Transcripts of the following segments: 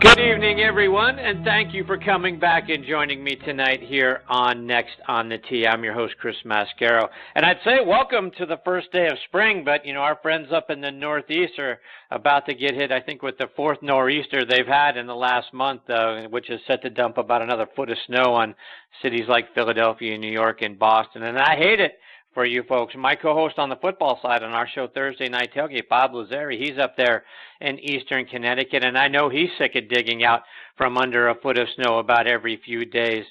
Good evening, everyone, and thank you for coming back and joining me tonight here on Next on the Tee. I'm your host, Chris Mascaro, and I'd say welcome to the first day of spring, but, our friends up in the Northeast are about to get hit, I think, with the fourth nor'easter they've had in the last month, which is set to dump about another foot of snow on cities like Philadelphia, New York, and Boston, and I hate it for you folks. My co-host on the football side on our show Thursday Night Tailgate, Bob Lazari, he's up there in eastern Connecticut, and I know he's sick of digging out from under a foot of snow about every few days.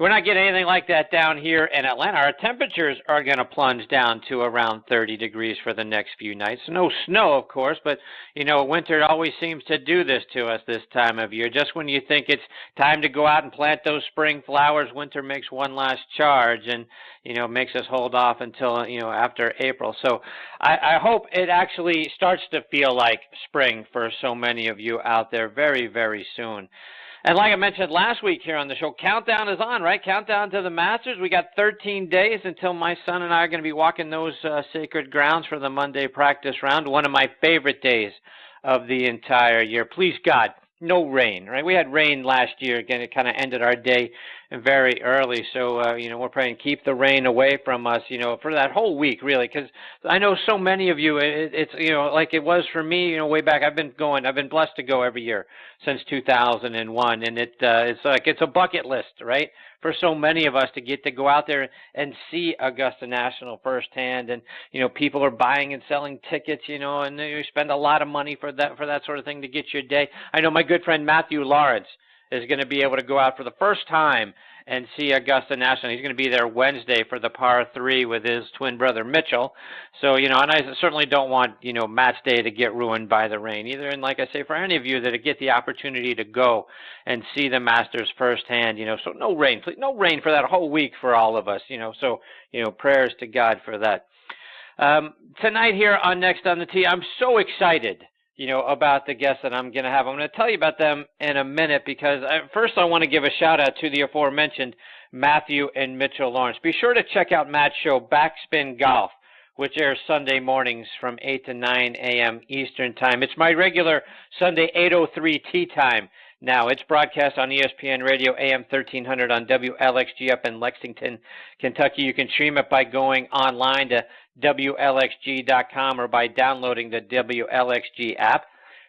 We're not getting anything like that down here in Atlanta. Our temperatures are going to plunge down to around 30 degrees for the next few nights. No snow, of course, but, winter always seems to do this to us this time of year. Just when you think it's time to go out and plant those spring flowers, winter makes one last charge and, makes us hold off until, after April. So I hope it actually starts to feel like spring for so many of you out there very, very soon. And like I mentioned last week here on the show, countdown is on, right? Countdown to the Masters. We got 13 days until my son and I are going to be walking those sacred grounds for the Monday practice round. One of my favorite days of the entire year. Please, God, no rain, right? We had rain last year. Again, it kind of ended our day very early. So, we're praying keep the rain away from us, for that whole week, really, because I know so many of you, it's, like it was for me, way back. I've been blessed to go every year since 2001, and it's like it's a bucket list, right, for so many of us to get to go out there and see Augusta National firsthand. And, people are buying and selling tickets, and you spend a lot of money for that sort of thing to get your day. I know my good friend Matthew Lawrence is going to be able to go out for the first time and see Augusta National. He's going to be there Wednesday for the par 3 with his twin brother Mitchell. So, and I certainly don't want, Matt's day to get ruined by the rain either. And like I say, for any of you that get the opportunity to go and see the Masters firsthand, so no rain, please, no rain for that whole week for all of us, so, prayers to God for that. Tonight here on Next on the Tee, I'm so excited about the guests that I'm going to have. I'm going to tell you about them in a minute because first I want to give a shout out to the aforementioned Matthew and Mitchell Lawrence. Be sure to check out Matt's show, Backspin Golf, which airs Sunday mornings from 8 to 9 a.m. Eastern Time. It's my regular Sunday 8:03 tee time. Now, it's broadcast on ESPN Radio AM 1300 on WLXG up in Lexington, Kentucky. You can stream it by going online to WLXG.com or by downloading the WLXG app.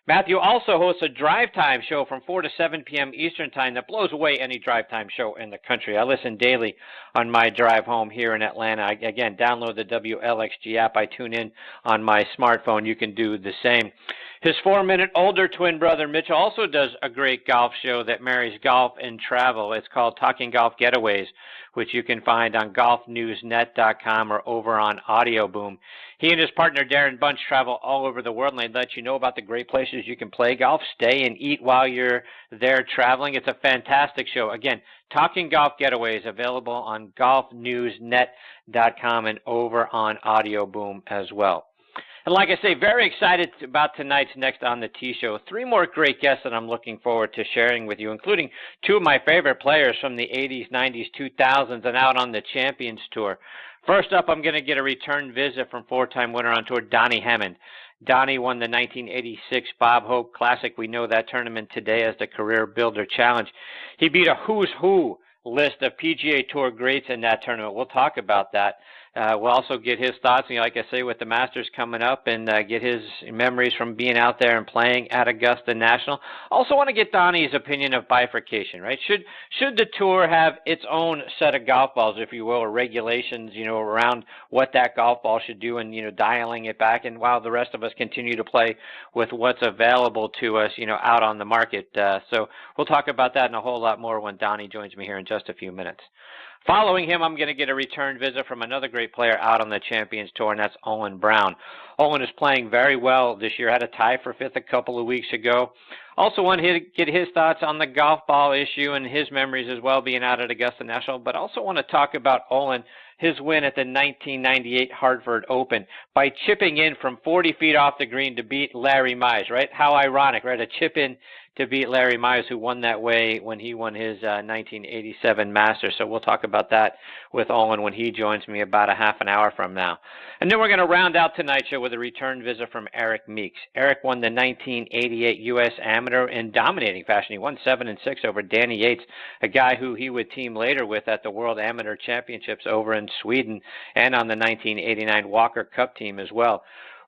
Matthew also hosts a drive time show from 4 to 7 p.m. Eastern Time that blows away any drive time show in the country. I listen daily on my drive home here in Atlanta. Again, download the WLXG app. I tune in on my smartphone. You can do the same. His 4-minute older twin brother, Mitch, also does a great golf show that marries golf and travel. It's called Talking Golf Getaways, which you can find on golfnewsnet.com or over on Audio Boom. He and his partner, Darren Bunch, travel all over the world, and they let you know about the great places you can play golf, stay, and eat while you're there traveling. It's a fantastic show. Again, Talking Golf Getaways, available on golfnewsnet.com and over on Audio Boom as well. And like I say, very excited about tonight's Next on the Tee show. 3 more great guests that I'm looking forward to sharing with you, including 2 of my favorite players from the 80s, 90s, 2000s, and out on the Champions Tour. First up, I'm going to get a return visit from 4-time winner on tour, Donnie Hammond. Donnie won the 1986 Bob Hope Classic. We know that tournament today as the Career Builder Challenge. He beat a who's who list of PGA Tour greats in that tournament. We'll talk about that. We'll also get his thoughts, like I say, with the Masters coming up, and get his memories from being out there and playing at Augusta National. Also want to get Donnie's opinion of bifurcation, right? Should the tour have its own set of golf balls, if you will, or regulations, around what that golf ball should do and, dialing it back, and while the rest of us continue to play with what's available to us, out on the market. So we'll talk about that and a whole lot more when Donnie joins me here in just a few minutes. Following him, I'm going to get a return visit from another great player out on the Champions Tour, and that's Olin Browne. Olin is playing very well this year. Had a tie for 5th a couple of weeks ago. Also want to get his thoughts on the golf ball issue and his memories as well, being out at Augusta National. But also want to talk about Olin, his win at the 1998 Hartford Open by chipping in from 40 feet off the green to beat Larry Mize, right? How ironic, right? A chip in to beat Larry Mize, who won that way when he won his 1987 Masters. So we'll talk about that with Olin when he joins me about a half an hour from now. And then we're going to round out tonight's show with a return visit from Eric Meeks. Eric won the 1988 U.S. Amateur in dominating fashion. He won 7 and 6 over Danny Yates, a guy who he would team later with at the World Amateur Championships over in Sweden and on the 1989 Walker Cup team as well.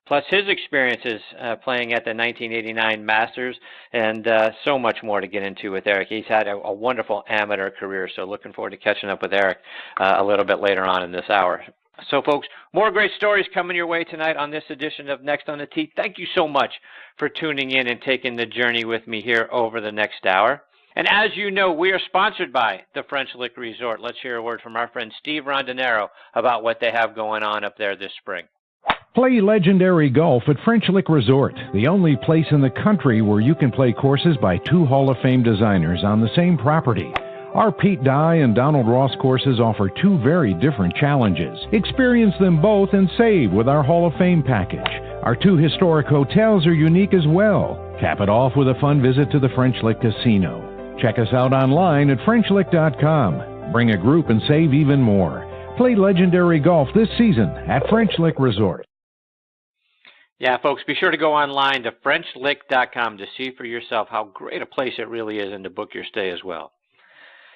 Plus his experiences playing at the 1989 Masters, and so much more to get into with Eric. He's had a wonderful amateur career, so looking forward to catching up with Eric a little bit later on in this hour. So, folks, more great stories coming your way tonight on this edition of Next on the Tee. Thank you so much for tuning in and taking the journey with me here over the next hour. And as you know, we are sponsored by the French Lick Resort. Let's hear a word from our friend Steve Rondinero about what they have going on up there this spring. Play legendary golf at French Lick Resort, the only place in the country where you can play courses by 2 Hall of Fame designers on the same property. Our Pete Dye and Donald Ross courses offer 2 very different challenges. Experience them both and save with our Hall of Fame package. Our 2 historic hotels are unique as well. Cap it off with a fun visit to the French Lick Casino. Check us out online at FrenchLick.com. Bring a group and save even more. Play legendary golf this season at French Lick Resort. Yeah, folks, be sure to go online to FrenchLick.com to see for yourself how great a place it really is and to book your stay as well.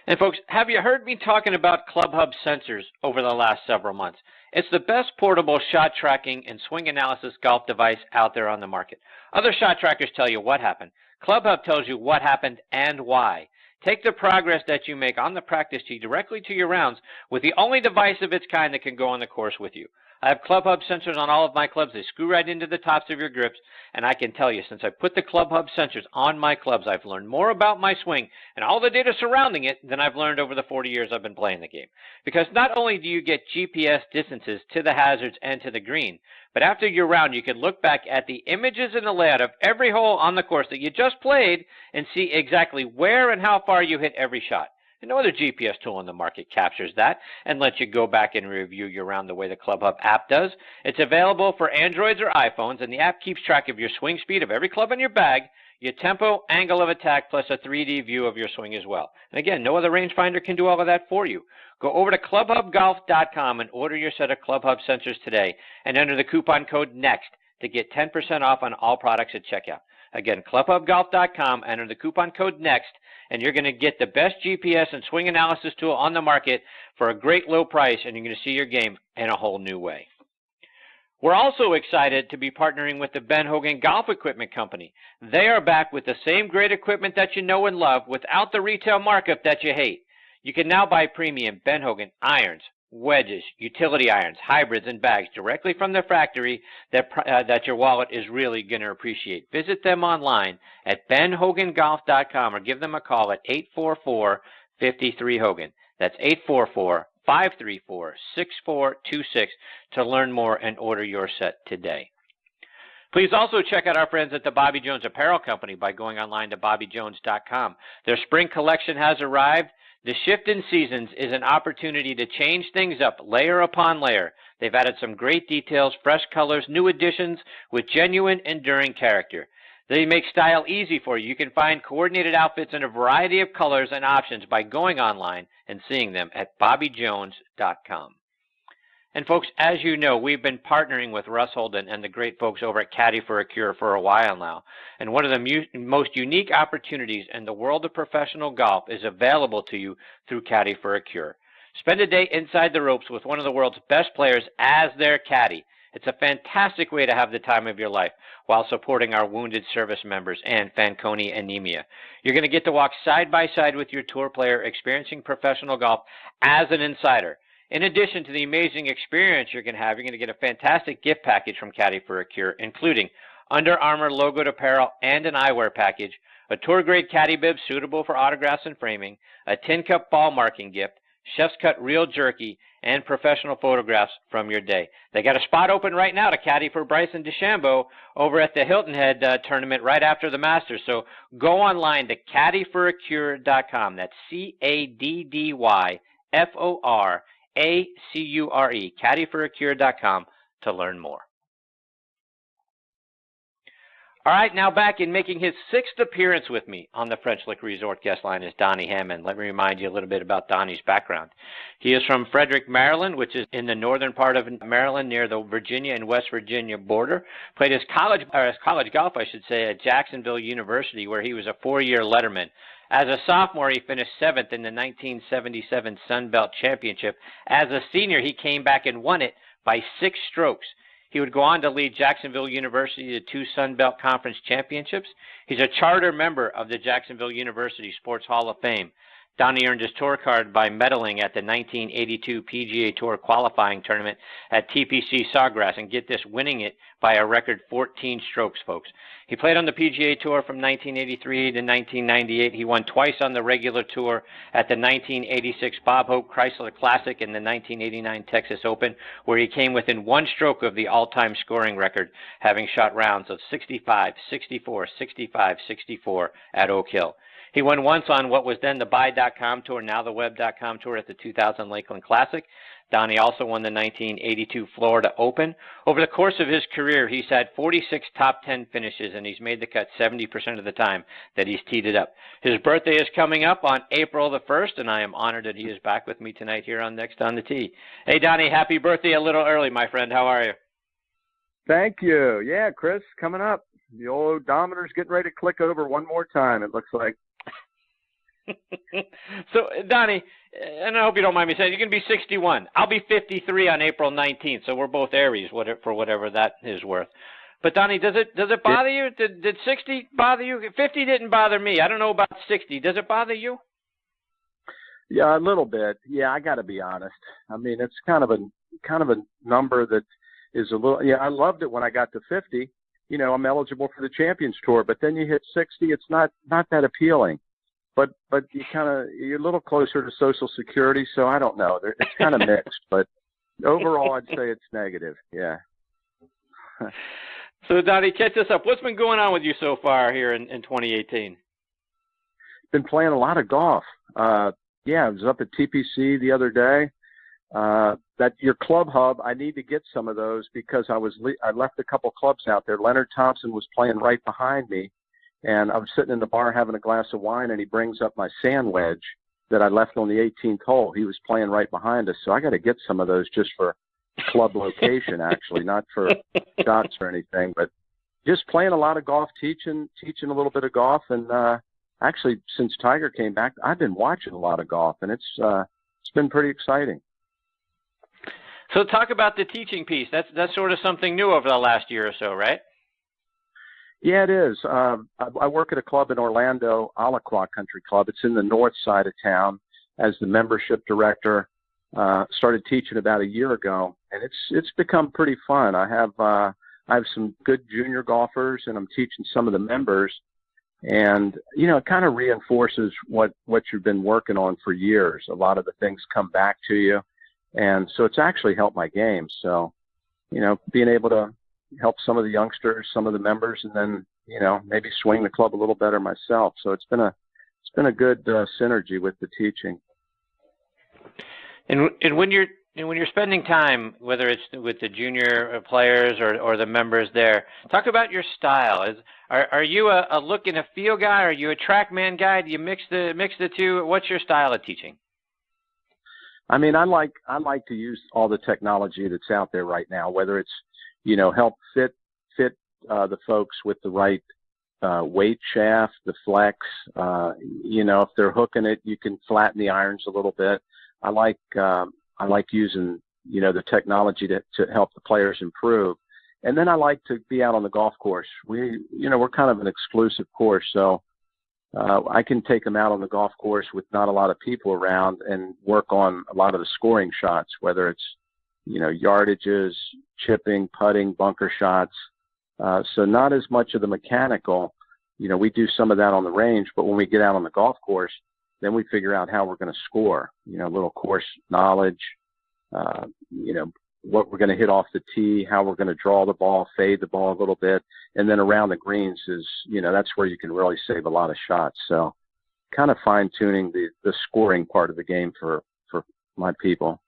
And folks, have you heard me talking about ClubHub sensors over the last several months? It's the best portable shot tracking and swing analysis golf device out there on the market. Other shot trackers tell you what happened. ClubHub tells you what happened and why. Take the progress that you make on the practice tee directly to your rounds with the only device of its kind that can go on the course with you. I have ClubHub sensors on all of my clubs. They screw right into the tops of your grips, and I can tell you, since I put the ClubHub sensors on my clubs, I've learned more about my swing and all the data surrounding it than I've learned over the 40 years I've been playing the game. Because not only do you get GPS distances to the hazards and to the green, but after your round, you can look back at the images and the layout of every hole on the course that you just played and see exactly where and how far you hit every shot. And no other GPS tool in the market captures that and lets you go back and review your round the way the ClubHub app does. It's available for Androids or iPhones, and the app keeps track of your swing speed of every club in your bag, your tempo, angle of attack, plus a 3D view of your swing as well. And again, no other rangefinder can do all of that for you. Go over to clubhubgolf.com and order your set of ClubHub sensors today and enter the coupon code NEXT to get 10% off on all products at checkout. Again, clubhubgolf.com, enter the coupon code NEXT, and you're going to get the best GPS and swing analysis tool on the market for a great low price, and you're going to see your game in a whole new way. We're also excited to be partnering with the Ben Hogan Golf Equipment Company. They are back with the same great equipment that you know and love without the retail markup that you hate. You can now buy premium Ben Hogan irons, wedges, utility irons, hybrids, and bags directly from the factory that your wallet is really going to appreciate. Visit them online at benhogangolf.com or give them a call at 844-53-HOGAN. That's 844-534-6426 to learn more and order your set today. Please also check out our friends at the Bobby Jones Apparel Company by going online to bobbyjones.com. Their spring collection has arrived. The shift in seasons is an opportunity to change things up layer upon layer. They've added some great details, fresh colors, new additions with genuine, enduring character. They make style easy for you. You can find coordinated outfits in a variety of colors and options by going online and seeing them at bobbyjones.com. And folks, as you know, we've been partnering with Russ Holden and the great folks over at Caddy for a Cure for a while now. And one of the most unique opportunities in the world of professional golf is available to you through Caddy for a Cure. Spend a day inside the ropes with one of the world's best players as their caddy. It's a fantastic way to have the time of your life while supporting our wounded service members and Fanconi anemia. You're going to get to walk side by side with your tour player experiencing professional golf as an insider. In addition to the amazing experience you're going to have, you're going to get a fantastic gift package from Caddy for a Cure, including Under Armour logoed apparel and an eyewear package, a tour-grade caddy bib suitable for autographs and framing, a tin cup ball marking gift, chef's cut real jerky, and professional photographs from your day. They got a spot open right now to caddy for Bryson DeChambeau over at the Hilton Head tournament right after the Masters. So go online to caddyforacure.com. That's CADDYFORACURE, caddyforacure.com to learn more. All right, now back in making his 6th appearance with me on the French Lick Resort guest line is Donnie Hammond. Let me remind you a little bit about Donnie's background. He is from Frederick, Maryland, which is in the northern part of Maryland near the Virginia and West Virginia border. Played his college golf, I should say, at Jacksonville University, where he was a 4-year letterman. As a sophomore, he finished 7th in the 1977 Sun Belt Championship. As a senior, he came back and won it by 6 strokes. He would go on to lead Jacksonville University to 2 Sun Belt Conference championships. He's a charter member of the Jacksonville University Sports Hall of Fame. Donnie earned his tour card by medaling at the 1982 PGA Tour qualifying tournament at TPC Sawgrass, and get this, winning it by a record 14 strokes, folks. He played on the PGA Tour from 1983 to 1998. He won twice on the regular tour at the 1986 Bob Hope Chrysler Classic and the 1989 Texas Open, where he came within 1 stroke of the all-time scoring record, having shot rounds of 65, 64, 65, 64 at Oak Hill. He won once on what was then the Buy.com Tour, now the Web.com Tour, at the 2000 Lakeland Classic. Donnie also won the 1982 Florida Open. Over the course of his career, he's had 46 top 10 finishes, and he's made the cut 70% of the time that he's teed it up. His birthday is coming up on April the 1st, and I am honored that he is back with me tonight here on Next on the Tee. Hey, Donnie, happy birthday a little early, my friend. How are you? Thank you. Yeah, Chris, coming up. The old odometer's getting ready to click over one more time, it looks like. So, Donnie, and I hope you don't mind me saying, you're going to be 61. I'll be 53 on April 19th, so we're both Aries, for whatever that is worth. But, Donnie, does it bother you? Did 60 bother you? 50 didn't bother me. I don't know about 60. Does it bother you? Yeah, a little bit. Yeah, I got to be honest. I mean, it's kind of a number that is a little. Yeah, I loved it when I got to 50. You know, I'm eligible for the Champions Tour, but then you hit 60, it's not that appealing. But you're a little closer to Social Security, so I don't know. It's kind of mixed, but overall, I'd say it's negative. Yeah. So, Donnie, catch us up. What's been going on with you so far here in 2018? Been playing a lot of golf. Yeah, I was up at TPC the other day. That your club hub, I need to get some of those because I left a couple clubs out there. Leonard Thompson was playing right behind me. And I was sitting in the bar having a glass of wine, and he brings up my sand wedge that I left on the 18th hole. He was playing right behind us, so I got to get some of those just for club location, actually, not for shots or anything. But just playing a lot of golf, teaching a little bit of golf, and actually, since Tiger came back, I've been watching a lot of golf, and it's been pretty exciting. So talk about the teaching piece. That's sort of something new over the last year or so, right? Yeah, it is. I work at a club in Orlando, Scioto Country Club. It's in the north side of town. As the membership director, started teaching about a year ago, and it's become pretty fun. I have some good junior golfers, and I'm teaching some of the members. And you know, it kind of reinforces what you've been working on for years. A lot of the things come back to you, and so it's actually helped my game. So, you know, being able to help some of the youngsters, some of the members, and then, you know, maybe swing the club a little better myself. So it's been a good synergy with the teaching. And when you're spending time, whether it's with the junior players or the members there, talk about your style. Are you a look and a feel guy? Are you a TrackMan guy? Do you mix the two? What's your style of teaching? I mean, I like to use all the technology that's out there right now, whether it's, you know, help fit the folks with the right weight shaft, the flex. You know, if they're hooking it, you can flatten the irons a little bit. I like using, you know, the technology to help the players improve. And then I like to be out on the golf course. We're kind of an exclusive course, so I can take them out on the golf course with not a lot of people around and work on a lot of the scoring shots, whether it's, you know, yardages, chipping, putting, bunker shots. So not as much of the mechanical. You know, we do some of that on the range, but when we get out on the golf course, then we figure out how we're going to score, you know, a little course knowledge, you know, what we're going to hit off the tee, how we're going to draw the ball, fade the ball a little bit. And then around the greens is, you know, that's where you can really save a lot of shots. So kind of fine tuning the scoring part of the game for my people.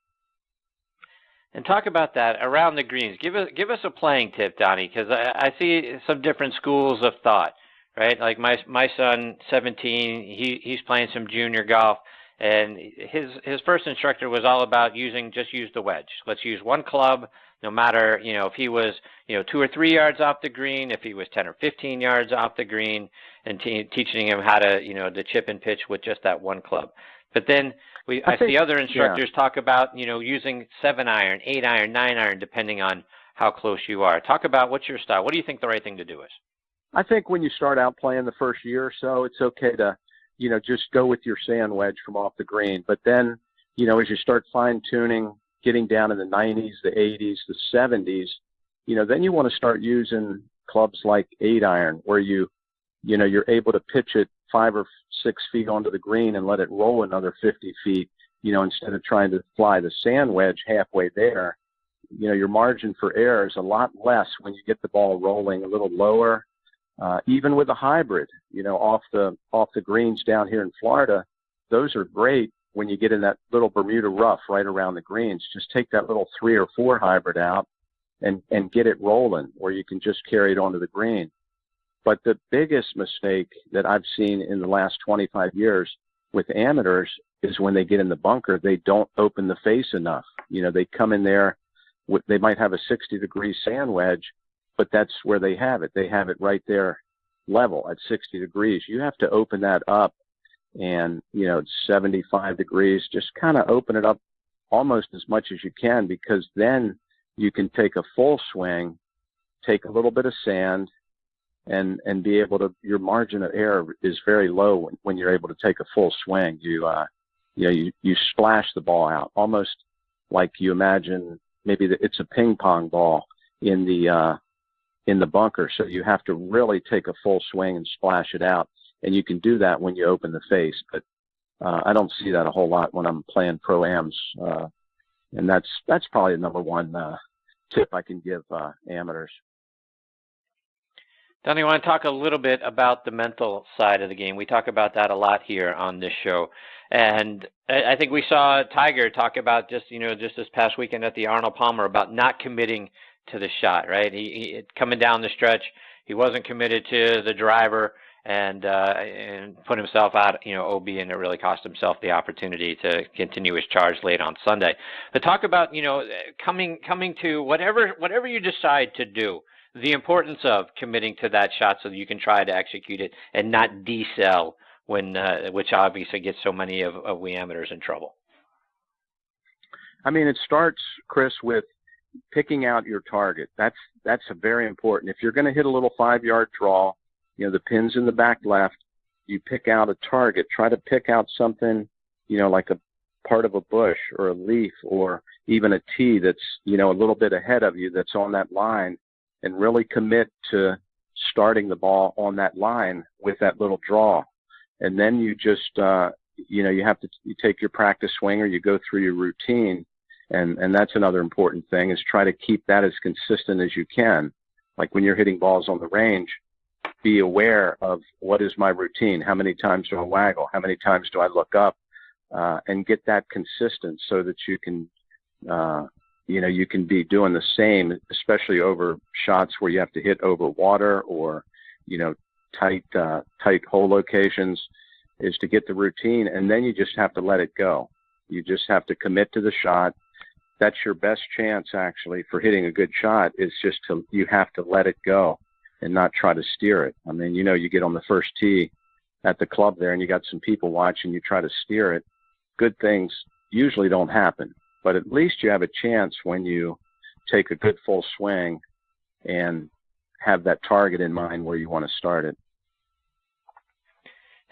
And talk about that around the greens. Give us a playing tip, Donnie, because I see some different schools of thought, right? Like my son, 17, he's playing some junior golf, and his first instructor was all about just use the wedge. Let's use one club, no matter if he was 2 or 3 yards off the green, if he was 10 or 15 yards off the green, and teaching him how to to chip and pitch with just that one club. But then I see other instructors talk about, using 7-iron, 8-iron, 9-iron, depending on how close you are. Talk about what's your style. What do you think the right thing to do is? I think when you start out playing the first year or so, it's okay to, just go with your sand wedge from off the green. But then, as you start fine tuning, getting down in the 90s, the 80s, the 70s, then you want to start using clubs like 8-iron, where you're able to pitch it 5 or 6 feet onto the green and let it roll another 50 feet, instead of trying to fly the sand wedge halfway there. Your margin for error is a lot less when you get the ball rolling a little lower. Even with a hybrid, off the greens down here in Florida, those are great when you get in that little Bermuda rough right around the greens. Just take that little 3 or 4 hybrid out and get it rolling, or you can just carry it onto the green. But the biggest mistake that I've seen in the last 25 years with amateurs is when they get in the bunker, they don't open the face enough. They come in there, they might have a 60-degree sand wedge, but that's where they have it. They have it right there level at 60 degrees. You have to open that up, and, it's 75 degrees. Just kind of open it up almost as much as you can, because then you can take a full swing, take a little bit of sand, and be able to, your margin of error is very low when you're able to take a full swing. You splash the ball out, almost like you imagine maybe it's a ping pong ball in the bunker. So you have to really take a full swing and splash it out. And you can do that when you open the face, but I don't see that a whole lot when I'm playing pro-ams. And that's probably the number one tip I can give amateurs. Donnie, I want to talk a little bit about the mental side of the game. We talk about that a lot here on this show. And I think we saw Tiger talk about just this past weekend at the Arnold Palmer about not committing to the shot, right? He coming down the stretch, he wasn't committed to the driver and put himself out, OB, and it really cost himself the opportunity to continue his charge late on Sunday. But talk about, coming to whatever you decide to do, the importance of committing to that shot so that you can try to execute it and not decel which obviously gets so many of we amateurs in trouble. I mean, it starts, Chris, with picking out your target. That's a very important. If you're going to hit a little 5-yard draw, the pin's in the back left, you pick out a target. Try to pick out something, like a part of a bush or a leaf or even a tee that's, a little bbit ahead of you that's on that line, and really commit to starting the ball on that line with that little draw. And then you just, you take your practice swing or you go through your routine. And that's another important thing, is try to keep that as consistent as you can. Like when you're hitting balls on the range, be aware of what is my routine. How many times do I waggle? How many times do I look up? And get that consistent so that you can, you can be doing the same, especially over shots where you have to hit over water or, tight hole locations, is to get the routine. And then you just have to let it go. You just have to commit to the shot. That's your best chance, actually, for hitting a good shot, is you have to let it go and not try to steer it. I mean, you get on the first tee at the club there and you got some people watching, you try to steer it. Good things usually don't happen, but at least you have a chance when you take a good full swing and have that target in mind where you want to start it.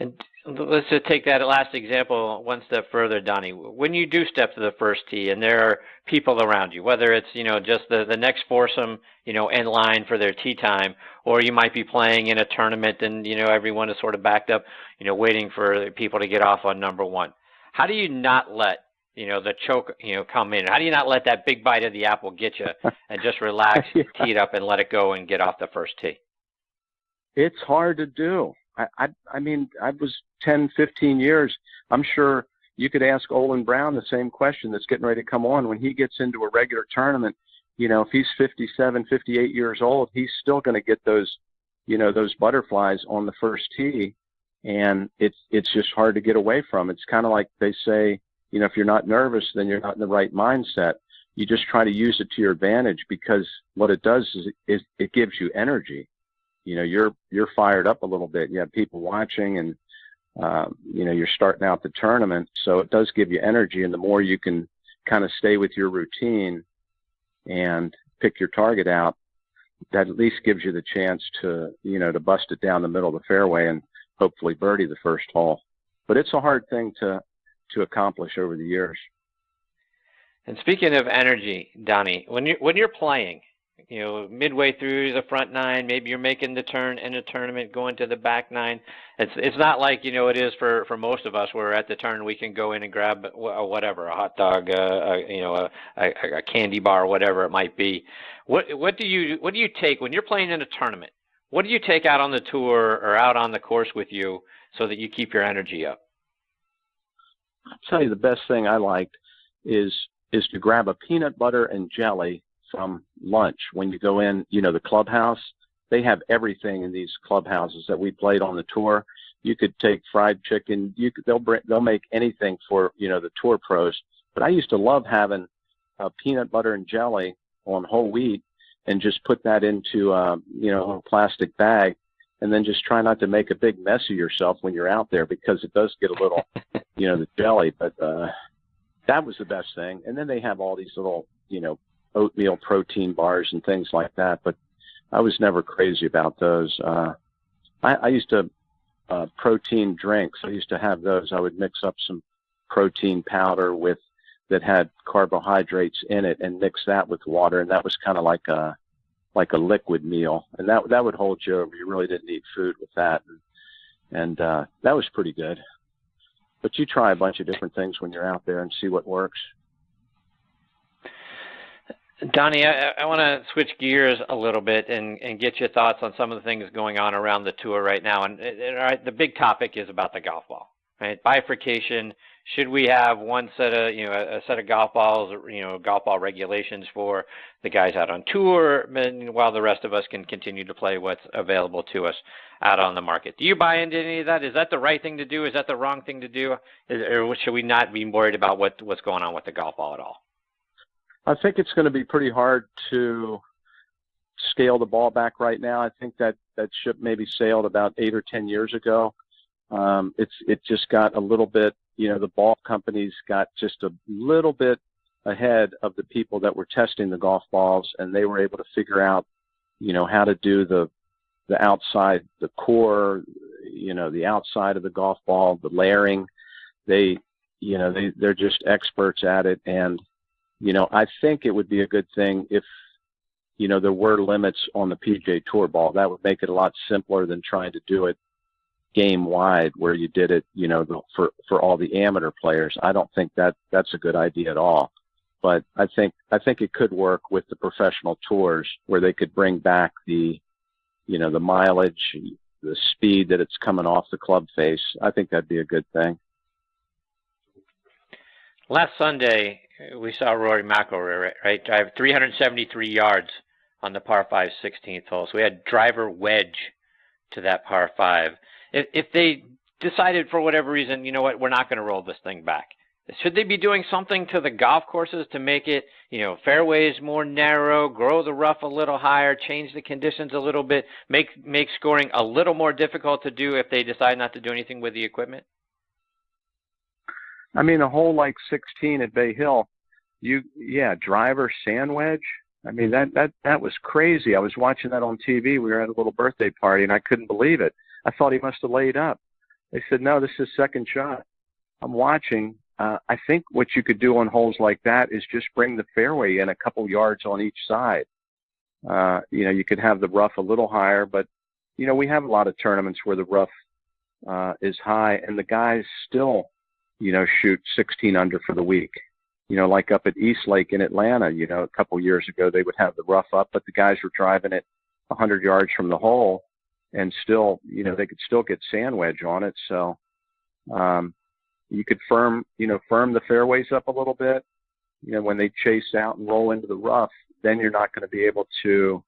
And let's just take that last example one step further, Donnie. When you do step to the first tee and there are people around you, whether it's, just the next foursome, in line for their tee time, or you might be playing in a tournament and, everyone is sort of backed up, waiting for people to get off on number one. How do you not let, the choke, come in? How do you not let that big bite of the apple get you and just relax, tee it up and let it go and get off the first tee? It's hard to do. I mean, I was 10, 15 years. I'm sure, you could ask Olin Browne the same question that's getting ready to come on. When he gets into a regular tournament, if he's 57, 58 years old, he's still going to get those, those butterflies on the first tee. And it's just hard to get away from. It's kind of like they say, if you're not nervous, then you're not in the right mindset. You just try to use it to your advantage, because what it does is it gives you energy. You're fired up a little bit. You have people watching, and you're starting out the tournament, so it does give you energy. And the more you can kind of stay with your routine and pick your target out, that at least gives you the chance to to bust it down the middle of the fairway and hopefully birdie the first hole. But it's a hard thing to accomplish over the years. And speaking of energy, Donnie, when you're playing, midway through the front nine, maybe you're making the turn in a tournament, going to the back nine. It's not like it is for most of us, where at the turn we can go in and grab whatever, a hot dog, a candy bar, whatever it might be. What do you take when you're playing in a tournament? What do you take out on the tour or out on the course with you so that you keep your energy up? I'll tell you, the best thing I liked is to grab a peanut butter and jelly from lunch. When you go in, the clubhouse, they have everything in these clubhouses that we played on the tour. You could take fried chicken. They'll make anything for, the tour pros. But I used to love having peanut butter and jelly on whole wheat, and just put that into, a plastic bag, and then just try not to make a big mess of yourself when you're out there, because it does get a little, the jelly. But that was the best thing. And then they have all these little, oatmeal protein bars and things like that. But I was never crazy about those. I used to protein drinks. I used to have those. I would mix up some protein powder that had carbohydrates in it, and mix that with water, and that was kind of like a liquid meal, and that would hold you over. You really didn't need food with that, and that was pretty good. But you try a bunch of different things when you're out there and see what works. Donnie, I want to switch gears a little bit and get your thoughts on some of the things going on around the tour right now. And the big topic is about the golf ball, right? Bifurcation. Should we have one set of, a set of golf balls, golf ball regulations for the guys out on tour, while the rest of us can continue to play what's available to us out on the market? Do you buy into any of that? Is that the right thing to do? Is that the wrong thing to do? Or should we not be worried about what's going on with the golf ball at all? I think it's going to be pretty hard to scale the ball back right now. I think that ship maybe sailed about 8 or 10 years ago. It just got a little bit, the ball companies got just a little bit ahead of the people that were testing the golf balls, and they were able to figure out, how to do the outside, the core, the outside of the golf ball, the layering. They're just experts at it. And, I think it would be a good thing if, there were limits on the PGA Tour ball. That would make it a lot simpler than trying to do it game wide, where you did it, for all the amateur players. I don't think that's a good idea at all. But I think it could work with the professional tours, where they could bring back the mileage, the speed that it's coming off the club face. I think that'd be a good thing. Last Sunday, we saw Rory McIlroy, right, drive 373 yards on the par 5 16th hole. So we had driver wedge to that par 5. If they decided for whatever reason, we're not going to roll this thing back, should they be doing something to the golf courses to make it, fairways more narrow, grow the rough a little higher, change the conditions a little bit, make scoring a little more difficult to do if they decide not to do anything with the equipment? I mean, a hole like 16 at Bay Hill, driver sand wedge. I mean, that was crazy. I was watching that on TV. We were at a little birthday party, and I couldn't believe it. I thought he must have laid up. They said, no, this is second shot. I'm watching. I think what you could do on holes like that is just bring the fairway in a couple yards on each side. You could have the rough a little higher, but, we have a lot of tournaments where the rough is high, and the guys still, shoot 16 under for the week. Like up at East Lake in Atlanta, a couple years ago, they would have the rough up, but the guys were driving it 100 yards from the hole, and still, they could still get sand wedge on it. So, you could firm the fairways up a little bit. When they chase out and roll into the rough, then you're not going to be able to,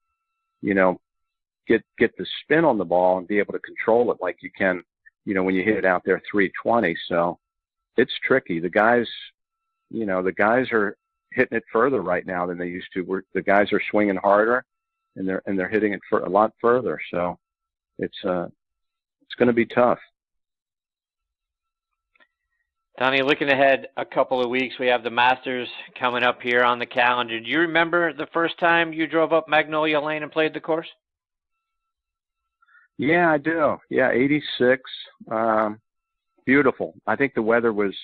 get the spin on the ball and be able to control it like you can, when you hit it out there 320. So it's tricky. The guys are hitting it further right now than they used to. The guys are swinging harder, and they're hitting it for a lot further. So it's going to be tough. Donnie, looking ahead a couple of weeks, we have the Masters coming up here on the calendar. Do you remember the first time you drove up Magnolia Lane and played the course? Yeah, I do. Yeah, 86. Beautiful. I think the weather was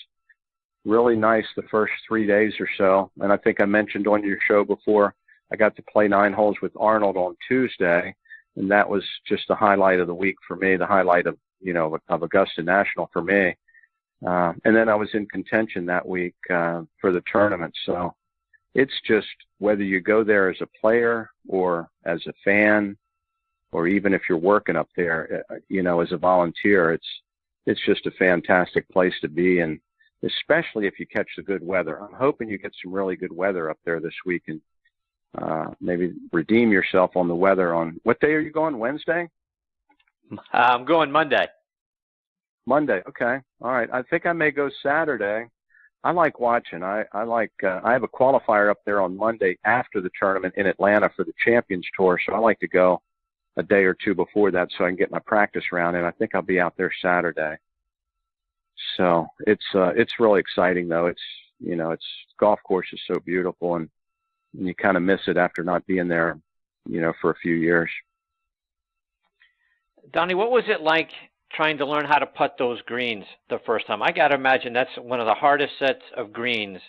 really nice the first 3 days or so. And I think I mentioned on your show before, I got to play 9 holes with Arnold on Tuesday. And that was just the highlight of the week for me, the highlight of Augusta National for me. And then I was in contention that week for the tournament. So it's just whether you go there as a player or as a fan, or even if you're working up there, as a volunteer, it's just a fantastic place to be. And especially if you catch the good weather. I'm hoping you get some really good weather up there this week and maybe redeem yourself on the weather. On what day are you going? Wednesday? I'm going Monday. Monday. Okay. All right. I think I may go Saturday. I like watching. I have a qualifier up there on Monday after the tournament in Atlanta for the Champions Tour. So I like to go a day or two before that so I can get my practice round in. I think I'll be out there Saturday. So it's really exciting though. It's golf course is so beautiful and you kind of miss it after not being there, for a few years. Donnie, what was it like trying to learn how to putt those greens the first time? I got to imagine that's one of the hardest sets of greens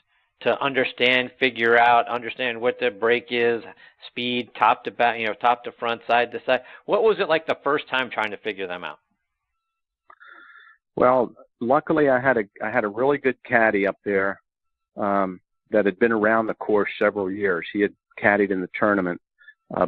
to understand, understand what the break is, speed, top to back, top to front, side to side. What was it like the first time trying to figure them out? Well, luckily I had a really good caddy up there that had been around the course several years. He had caddied in the tournament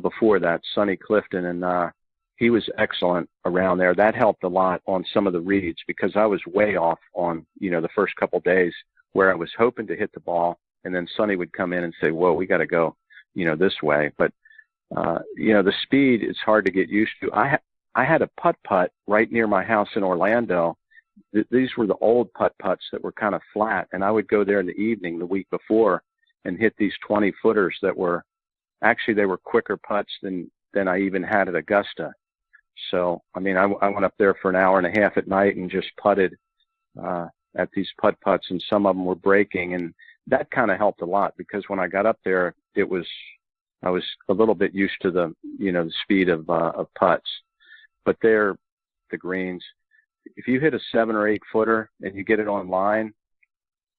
before that, Sonny Clifton, and he was excellent around there. That helped a lot on some of the reads because I was way off on, the first couple of days where I was hoping to hit the ball, and then Sonny would come in and say, whoa, we got to go, this way. But, the speed is hard to get used to. I had a putt right near my house in Orlando. These were the old putts that were kind of flat, and I would go there in the evening the week before and hit these 20-footers that were actually they were quicker putts than I even had at Augusta. So, I went up there for an hour and a half at night and just putted at these putts, and some of them were breaking, and that kind of helped a lot because when I got up there, I was a little bit used to the the speed of putts. But they're the greens. If you hit a 7 or 8 footer and you get it on line,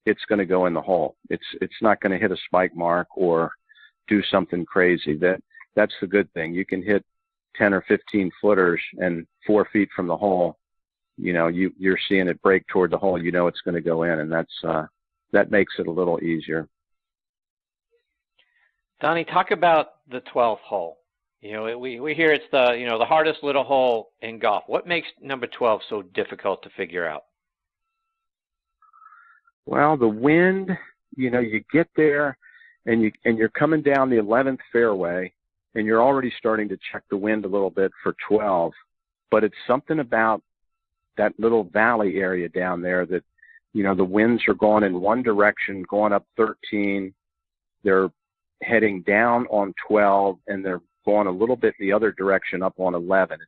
it's going to go in the hole. It's not going to hit a spike mark or do something crazy. That's the good thing. You can hit 10 or 15 footers and 4 feet from the hole, you're seeing it break toward the hole. It's going to go in, and that makes it a little easier. Donnie, talk about the 12th hole. We hear it's the hardest little hole in golf. What makes number 12 so difficult to figure out? Well, the wind, you get there and you're coming down the 11th fairway and you're already starting to check the wind a little bit for 12, but it's something about that little valley area down there that, the winds are going in one direction, going up 13. They're heading down on 12 and they're going a little bit the other direction up on 11.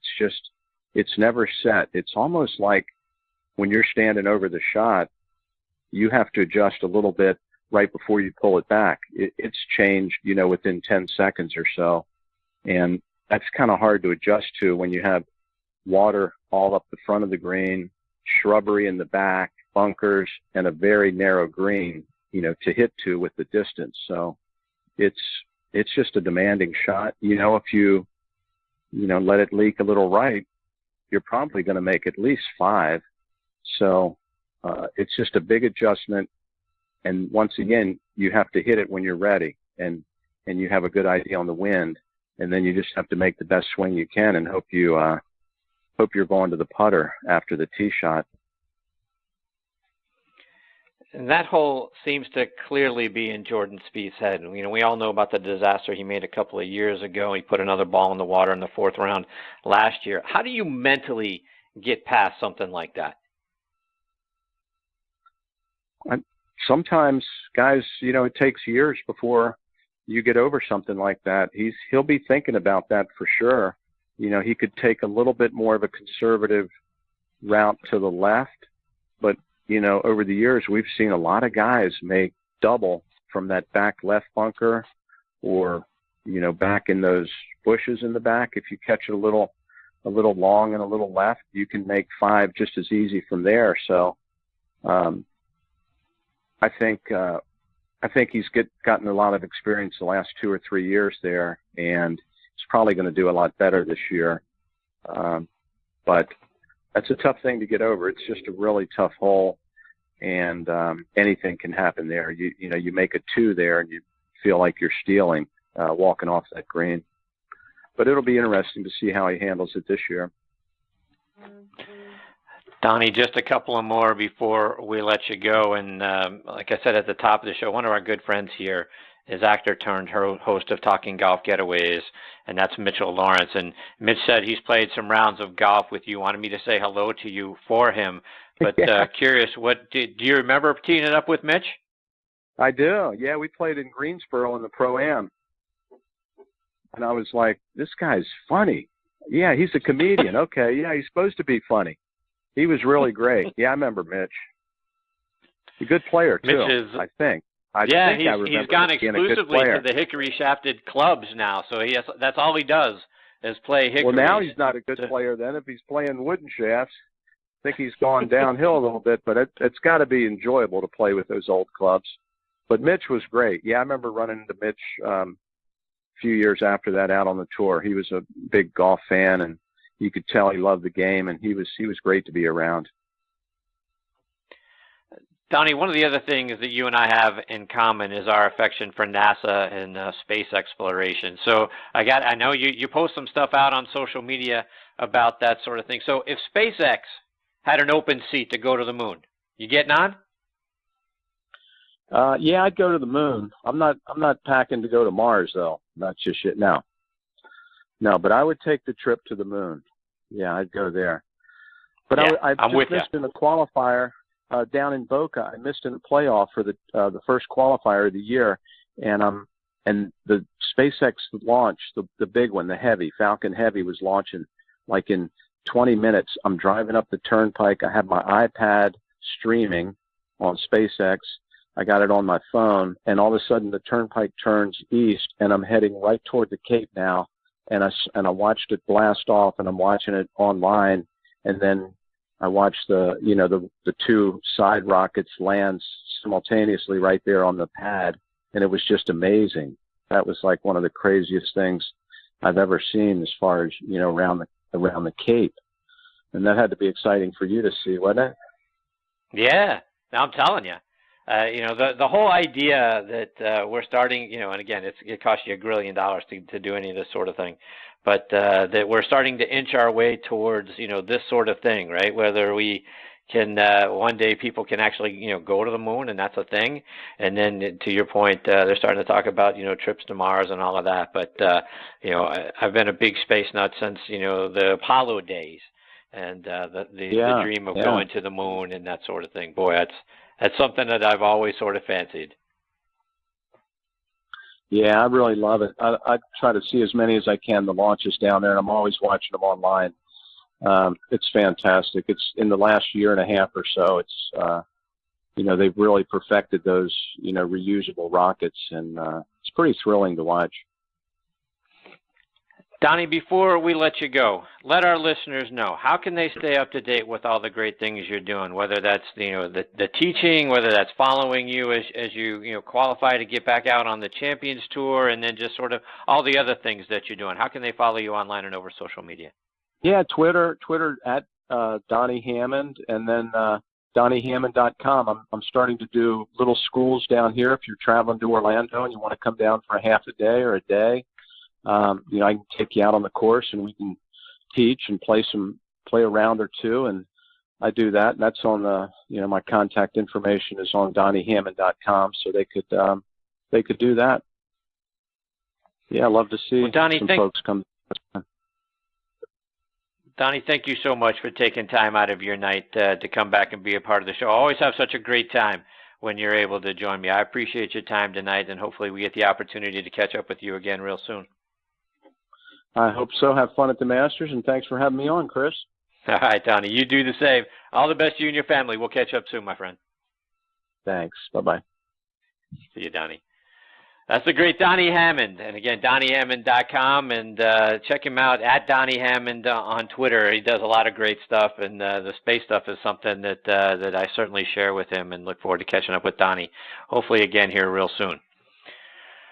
It's never set. It's almost like when you're standing over the shot, you have to adjust a little bit right before you pull it back. It's changed, within 10 seconds or so. And that's kind of hard to adjust to when you have water all up the front of the green, shrubbery in the back, bunkers, and a very narrow green, to hit to with the distance. So it's just a demanding shot. If you let it leak a little right, you're probably going to make at least 5. So it's just a big adjustment. And once again, you have to hit it when you're ready and you have a good idea on the wind. And then you just have to make the best swing you can and hope you're going to the putter after the tee shot. And that hole seems to clearly be in Jordan Spieth's head. You know, we all know about the disaster he made a couple of years ago. He put another ball in the water in the fourth round last year. How do you mentally get past something like that? Sometimes, guys, you know, it takes years before you get over something like that. He'll be thinking about that for sure. You know, he could take a little bit more of a conservative route to the left, but you know, over the years, we've seen a lot of guys make double from that back left bunker, or, you know, back in those bushes in the back. If you catch it a little long and a little left, you can make 5 just as easy from there. So, I think he's gotten a lot of experience the last 2 or 3 years there, and he's probably going to do a lot better this year. But that's a tough thing to get over. It's just a really tough hole, and anything can happen there. You know, you make a 2 there, and you feel like you're stealing walking off that green. But it'll be interesting to see how he handles it this year. Donnie, just a couple of more before we let you go. And like I said at the top of the show, one of our good friends here is actor turned host of Talking Golf Getaways, and that's Mitchell Lawrence. And Mitch said he's played some rounds of golf with you. Wanted me to say hello to you for him. But curious, do you remember teeing it up with Mitch? I do. Yeah, we played in Greensboro in the Pro-Am. And I was like, this guy's funny. Yeah, he's a comedian. Okay, yeah, he's supposed to be funny. He was really great. Yeah, I remember Mitch. He's a good player, too, I think. He's gone exclusively to the hickory-shafted clubs now, so that's all he does is play hickory. Well, now he's not a good player then. If he's playing wooden shafts, I think he's gone downhill a little bit, but it's got to be enjoyable to play with those old clubs. But Mitch was great. Yeah, I remember running into Mitch a few years after that out on the tour. He was a big golf fan, and you could tell he loved the game, and he was great to be around. Donnie, one of the other things that you and I have in common is our affection for NASA and space exploration. So I know you post some stuff out on social media about that sort of thing. So if SpaceX had an open seat to go to the moon, you getting on? Yeah, I'd go to the moon. I'm not packing to go to Mars though. Not just yet. No, but I would take the trip to the moon. Yeah, I'd go there. But yeah, I just missed in a qualifier down in Boca. I missed in the playoff for the first qualifier of the year, and the SpaceX launch, the big one, the Heavy, Falcon Heavy, was launching like in 20 minutes. I'm driving up the turnpike. I have my iPad streaming on SpaceX. I got it on my phone, and all of a sudden the turnpike turns east, and I'm heading right toward the Cape now. And I watched it blast off, and I'm watching it online, and then I watched the 2 side rockets land simultaneously right there on the pad, and it was just amazing. That was like one of the craziest things I've ever seen as far as, you know, around the Cape. And that had to be exciting for you to see, wasn't it? Yeah, I'm telling you. The whole idea that we're starting, you know, and again, it costs you $1 grillion to do any of this sort of thing, but that we're starting to inch our way towards, you know, this sort of thing, right? Whether we can one day people can actually, you know, go to the moon, and that's a thing. And then to your point, they're starting to talk about, you know, trips to Mars and all of that. But I've been a big space nut since, you know, the Apollo days, and the dream of going to the moon and that sort of thing. Boy, that's something that I've always sort of fancied. Yeah, I really love it. I try to see as many as I can, the launches down there, and I'm always watching them online. It's fantastic. It's in the last year and a half or so, it's, they've really perfected those, reusable rockets, and it's pretty thrilling to watch. Donnie, before we let you go, let our listeners know, how can they stay up to date with all the great things you're doing, whether that's, the teaching, whether that's following you as you qualify to get back out on the Champions Tour, and then just sort of all the other things that you're doing. How can they follow you online and over social media? Yeah, Twitter at Donnie Hammond, and then DonnieHammond.com. I'm starting to do little schools down here. If you're traveling to Orlando and you want to come down for a half a day or a day, I can take you out on the course and we can teach and play a round or two. And I do that. That's on the, my contact information is on DonnieHammond.com, so they could do that. Yeah, I love to see Donnie, some folks come. Donnie, thank you so much for taking time out of your night to come back and be a part of the show. I always have such a great time when you're able to join me. I appreciate your time tonight, and hopefully we get the opportunity to catch up with you again real soon. I hope so. Have fun at the Masters, and thanks for having me on, Chris. All right, Donnie, you do the same. All the best to you and your family. We'll catch up soon, my friend. Thanks. Bye-bye. See you, Donnie. That's the great Donnie Hammond. And again, DonnieHammond.com, and check him out at Donnie Hammond on Twitter. He does a lot of great stuff, and the space stuff is something that I certainly share with him, and look forward to catching up with Donnie, hopefully again here real soon.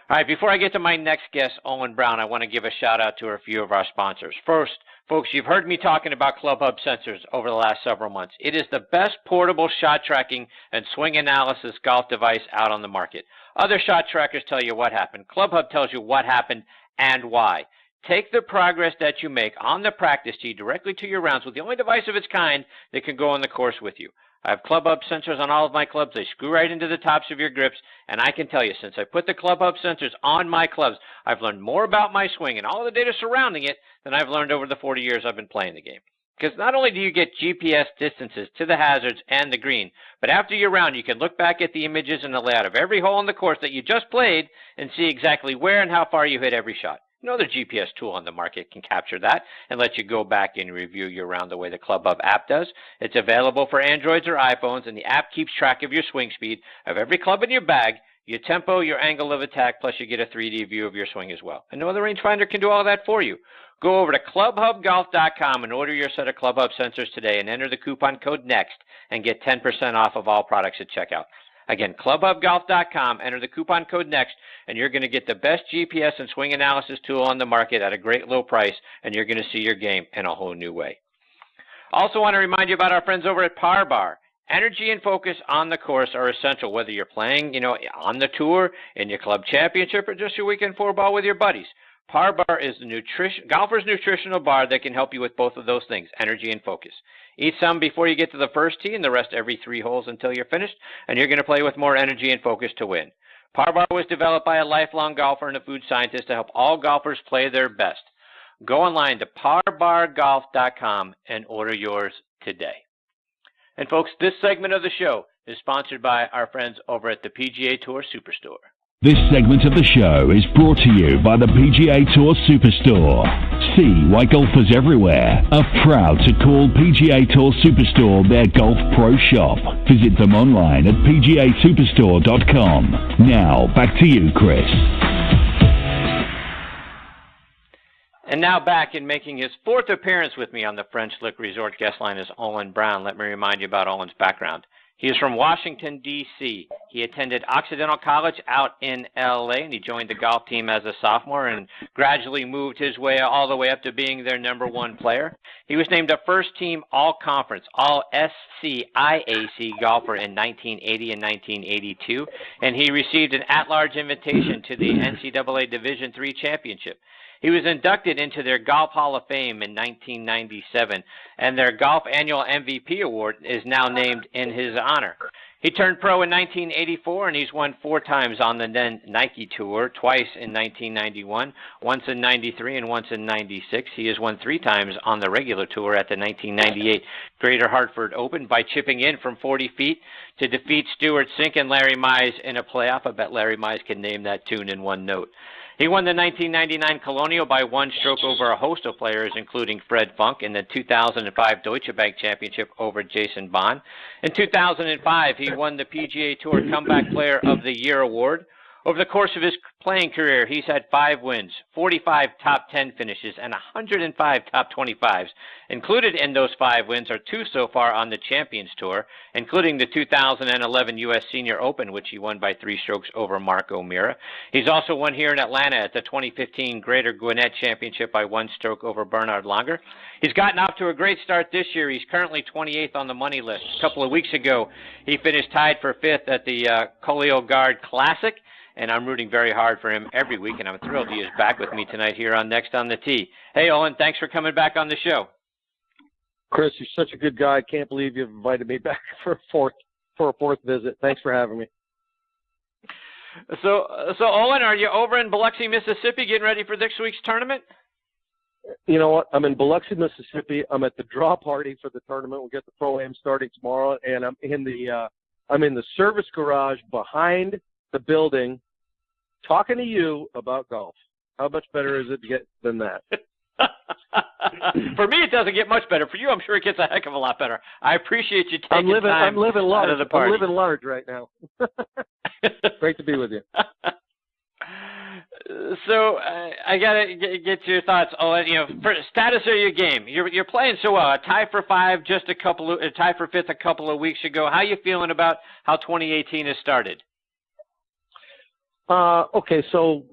All right, before I get to my next guest, Olin Browne, I want to give a shout-out to a few of our sponsors. First, folks, you've heard me talking about Club Hub sensors over the last several months. It is the best portable shot tracking and swing analysis golf device out on the market. Other shot trackers tell you what happened. Club Hub tells you what happened and why. Take the progress that you make on the practice tee directly to your rounds with the only device of its kind that can go on the course with you. I have Club Hub sensors on all of my clubs. They screw right into the tops of your grips, and I can tell you, since I put the Club Hub sensors on my clubs, I've learned more about my swing and all of the data surrounding it than I've learned over the 40 years I've been playing the game. Because not only do you get GPS distances to the hazards and the green, but after your round, you can look back at the images and the layout of every hole on the course that you just played and see exactly where and how far you hit every shot. No other GPS tool on the market can capture that and let you go back and review your round the way the Club Hub app does. It's available for Androids or iPhones, and the app keeps track of your swing speed, of every club in your bag, your tempo, your angle of attack, plus you get a 3D view of your swing as well. And no other rangefinder can do all that for you. Go over to clubhubgolf.com and order your set of Club Hub sensors today and enter the coupon code NEXT and get 10% off of all products at checkout. Again, clubhubgolf.com, enter the coupon code NEXT, and you're going to get the best GPS and swing analysis tool on the market at a great low price, and you're going to see your game in a whole new way. Also want to remind you about our friends over at Par Bar. Energy and focus on the course are essential, whether you're playing, on the tour, in your club championship, or just your weekend four ball with your buddies. Par Bar is the golfer's nutritional bar that can help you with both of those things, energy and focus. Eat some before you get to the first tee and the rest every 3 holes until you're finished, and you're going to play with more energy and focus to win. Par Bar was developed by a lifelong golfer and a food scientist to help all golfers play their best. Go online to parbargolf.com and order yours today. And folks, this segment of the show is sponsored by our friends over at the PGA Tour Superstore. This segment of the show is brought to you by the PGA Tour Superstore. See why golfers everywhere are proud to call PGA Tour Superstore their golf pro shop. Visit them online at pgasuperstore.com. Now, back to you, Chris. And now back in making his 4th appearance with me on the French Lick Resort guest line is Olin Browne. Let me remind you about Olin's background. He is from Washington, D.C. He attended Occidental College out in L.A., and he joined the golf team as a sophomore and gradually moved his way all the way up to being their #1 player. He was named a first-team All-Conference, All-SCIAC golfer in 1980 and 1982, and he received an at-large invitation to the NCAA Division III Championship. He was inducted into their Golf Hall of Fame in 1997, and their Golf Annual MVP Award is now named in his honor. He turned pro in 1984, and he's won 4 times on the then Nike Tour, twice in 1991, once in 93, and once in 96. He has won 3 times on the regular tour at the 1998 Greater Hartford Open by chipping in from 40 feet to defeat Stuart Sink and Larry Mize in a playoff. I bet Larry Mize can name that tune in one note. He won the 1999 Colonial by 1 stroke over a host of players, including Fred Funk, in the 2005 Deutsche Bank Championship over Jason Bond. In 2005, he won the PGA Tour Comeback Player of the Year award. Over the course of his playing career, he's had 5 wins, 45 top 10 finishes, and 105 top 25s. Included in those 5 wins are 2 so far on the Champions Tour, including the 2011 U.S. Senior Open, which he won by 3 strokes over Mark O'Meara. He's also won here in Atlanta at the 2015 Greater Gwinnett Championship by 1 stroke over Bernard Langer. He's gotten off to a great start this year. He's currently 28th on the money list. A couple of weeks ago, he finished tied for 5th at the Collioguard Classic. And I'm rooting very hard for him every week, and I'm thrilled he is back with me tonight here on Next on the Tee. Hey, Olin, thanks for coming back on the show. Chris, you're such a good guy. I can't believe you've invited me back for a fourth visit. Thanks for having me. So Olin, are you over in Biloxi, Mississippi, getting ready for next week's tournament? You know what? I'm in Biloxi, Mississippi. I'm at the draw party for the tournament. We'll get the Pro-Am starting tomorrow, and I'm in the service garage behind the building talking to you about golf. How much better is it to get than that? For me, it doesn't get much better. For you, I'm sure it gets a heck of a lot better. I appreciate you taking time out of the party. I'm living large right now. Great to be with you. So I gotta get your thoughts, Olin. For status of your game, you're playing so well. A tie for fifth a couple of weeks ago. How you feeling about how 2018 has started? Okay, so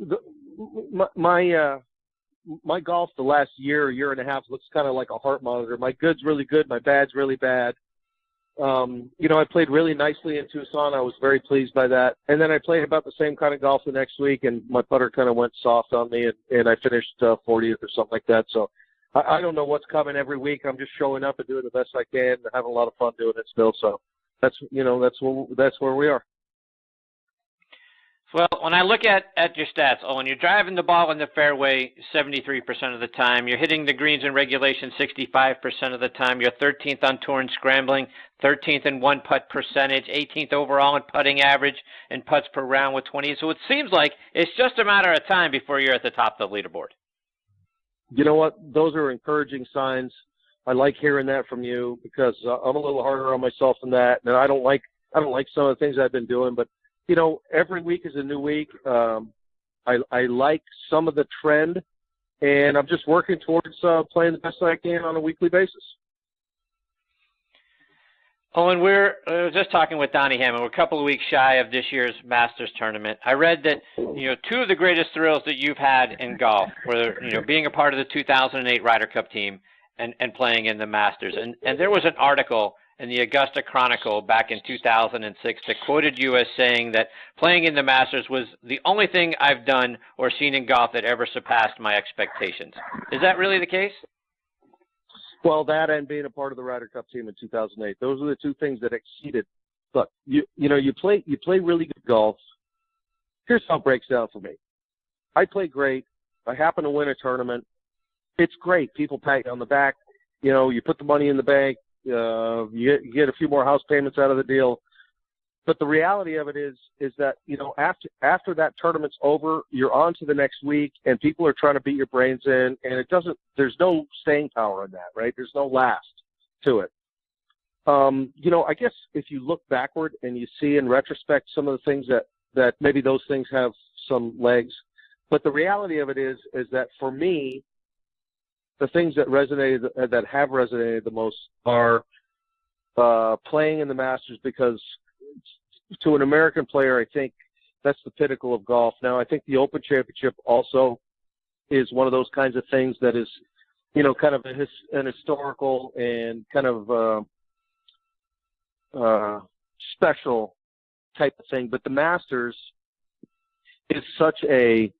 my golf the last year and a half looks kind of like a heart monitor. My good's really good, my bad's really bad. I played really nicely in Tucson. I was very pleased by that. And then I played about the same kind of golf the next week, and my putter kind of went soft on me, and I finished 40th or something like that. So I don't know what's coming every week. I'm just showing up and doing the best I can and having a lot of fun doing it still. So that's where we are. Well, when I look at your stats, Olin, you're driving the ball in the fairway 73% of the time. You're hitting the greens in regulation 65% of the time. You're 13th on tour in scrambling, 13th in one-putt percentage, 18th overall in putting average, and putts per round with 20. So it seems like it's just a matter of time before you're at the top of the leaderboard. You know what? Those are encouraging signs. I like hearing that from you because I'm a little harder on myself than that, and I don't like some of the things I've been doing, but every week is a new week. I like some of the trend, and I'm just working towards playing the best I can on a weekly basis. Olin, we're just talking with Donnie Hammond. We're a couple of weeks shy of this year's Masters tournament. I read that, two of the greatest thrills that you've had in golf were, being a part of the 2008 Ryder Cup team and playing in the Masters. And there was an article in the Augusta Chronicle back in 2006 that quoted you as saying that playing in the Masters was the only thing I've done or seen in golf that ever surpassed my expectations. Is that really the case? Well, that and being a part of the Ryder Cup team in 2008, those are the two things that exceeded. Look, you play really good golf. Here's how it breaks down for me. I play great. I happen to win a tournament. It's great. People pat you on the back. You put the money in the bank. You get a few more house payments out of the deal. But the reality of it is that, after that tournament's over, you're on to the next week and people are trying to beat your brains in, and there's no staying power in that, right? There's no last to it. I guess if you look backward and you see in retrospect some of the things that maybe those things have some legs, but the reality of it is that for me, the things that have resonated the most are playing in the Masters, because to an American player, I think that's the pinnacle of golf. Now, I think the Open Championship also is one of those kinds of things that is, kind of an historical and kind of special type of thing. But the Masters is such a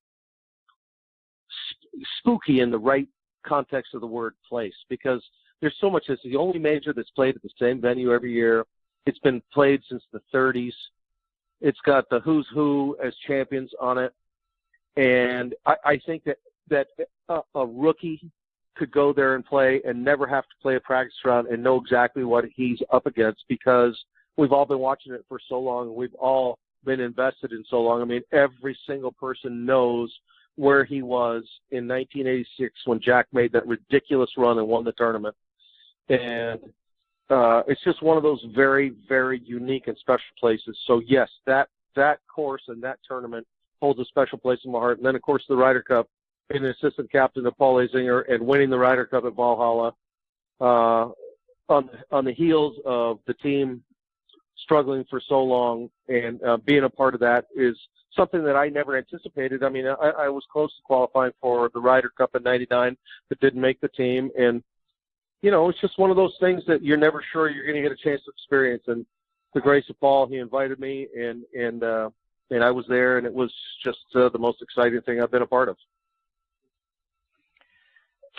spooky in the right context of the word place, because there's so much. It's the only major that's played at the same venue every year. It's been played since the 30s. It's got the who's who as champions on it, and I think that a rookie could go there and play and never have to play a practice round and know exactly what he's up against, because we've all been watching it for so long. We've all been invested in so long. I mean, every single person knows where he was in 1986 when Jack made that ridiculous run and won the tournament. And it's just one of those very, very unique and special places. So, yes, that course and that tournament holds a special place in my heart. And then, of course, the Ryder Cup, being an assistant captain of Paul Azinger and winning the Ryder Cup at Valhalla on the heels of the team struggling for so long, and being a part of that is something that I never anticipated. I mean, I was close to qualifying for the Ryder Cup in '99, but didn't make the team. And, it's just one of those things that you're never sure you're going to get a chance to experience. And the grace of Paul, he invited me, and I was there, and it was just the most exciting thing I've been a part of.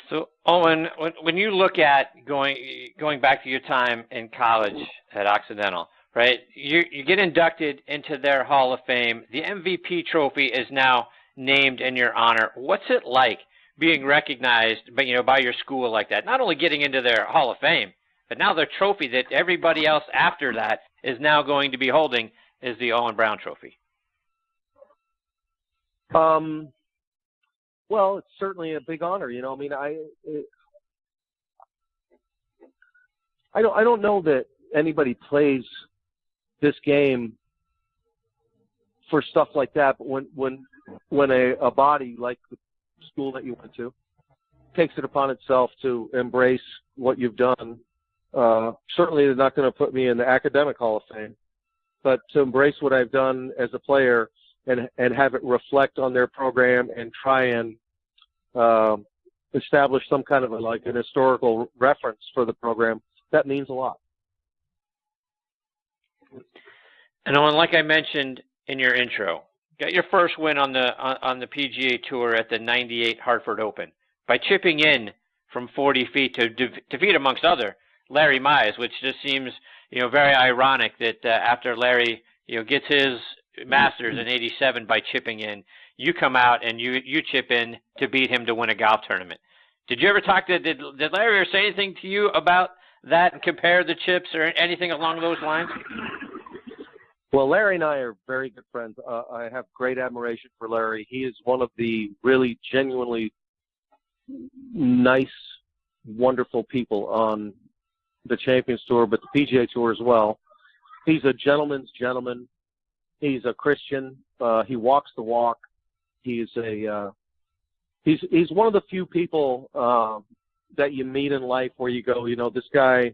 So, Owen, when you look at going back to your time in college at Occidental, right? You get inducted into their Hall of Fame. The MVP trophy is now named in your honor. What's it like being recognized, by your school like that? Not only getting into their Hall of Fame, but now their trophy that everybody else after that is now going to be holding is the Olin Browne Trophy. Well, it's certainly a big honor. I mean, I don't know that anybody plays this game for stuff like that. But when a body like the school that you went to takes it upon itself to embrace what you've done, certainly they're not going to put me in the academic Hall of Fame, but to embrace what I've done as a player and have it reflect on their program and try and establish some kind of an historical reference for the program, that means a lot. And Owen, like I mentioned in your intro, got your first win on the PGA Tour at the '98 Hartford Open by chipping in from 40 feet to defeat, amongst other, Larry Mize, which just seems very ironic that after Larry gets his Masters in '87 by chipping in, you come out and you chip in to beat him to win a golf tournament. Did you ever talk to did Larry say anything to you about that and compare the chips or anything along those lines? Well, Larry and I are very good friends. I have great admiration for Larry. He is one of the really genuinely nice, wonderful people on the Champions Tour, but the PGA Tour as well. He's a gentleman's gentleman. He's a Christian. He walks the walk. He's one of the few people that you meet in life where you go, this guy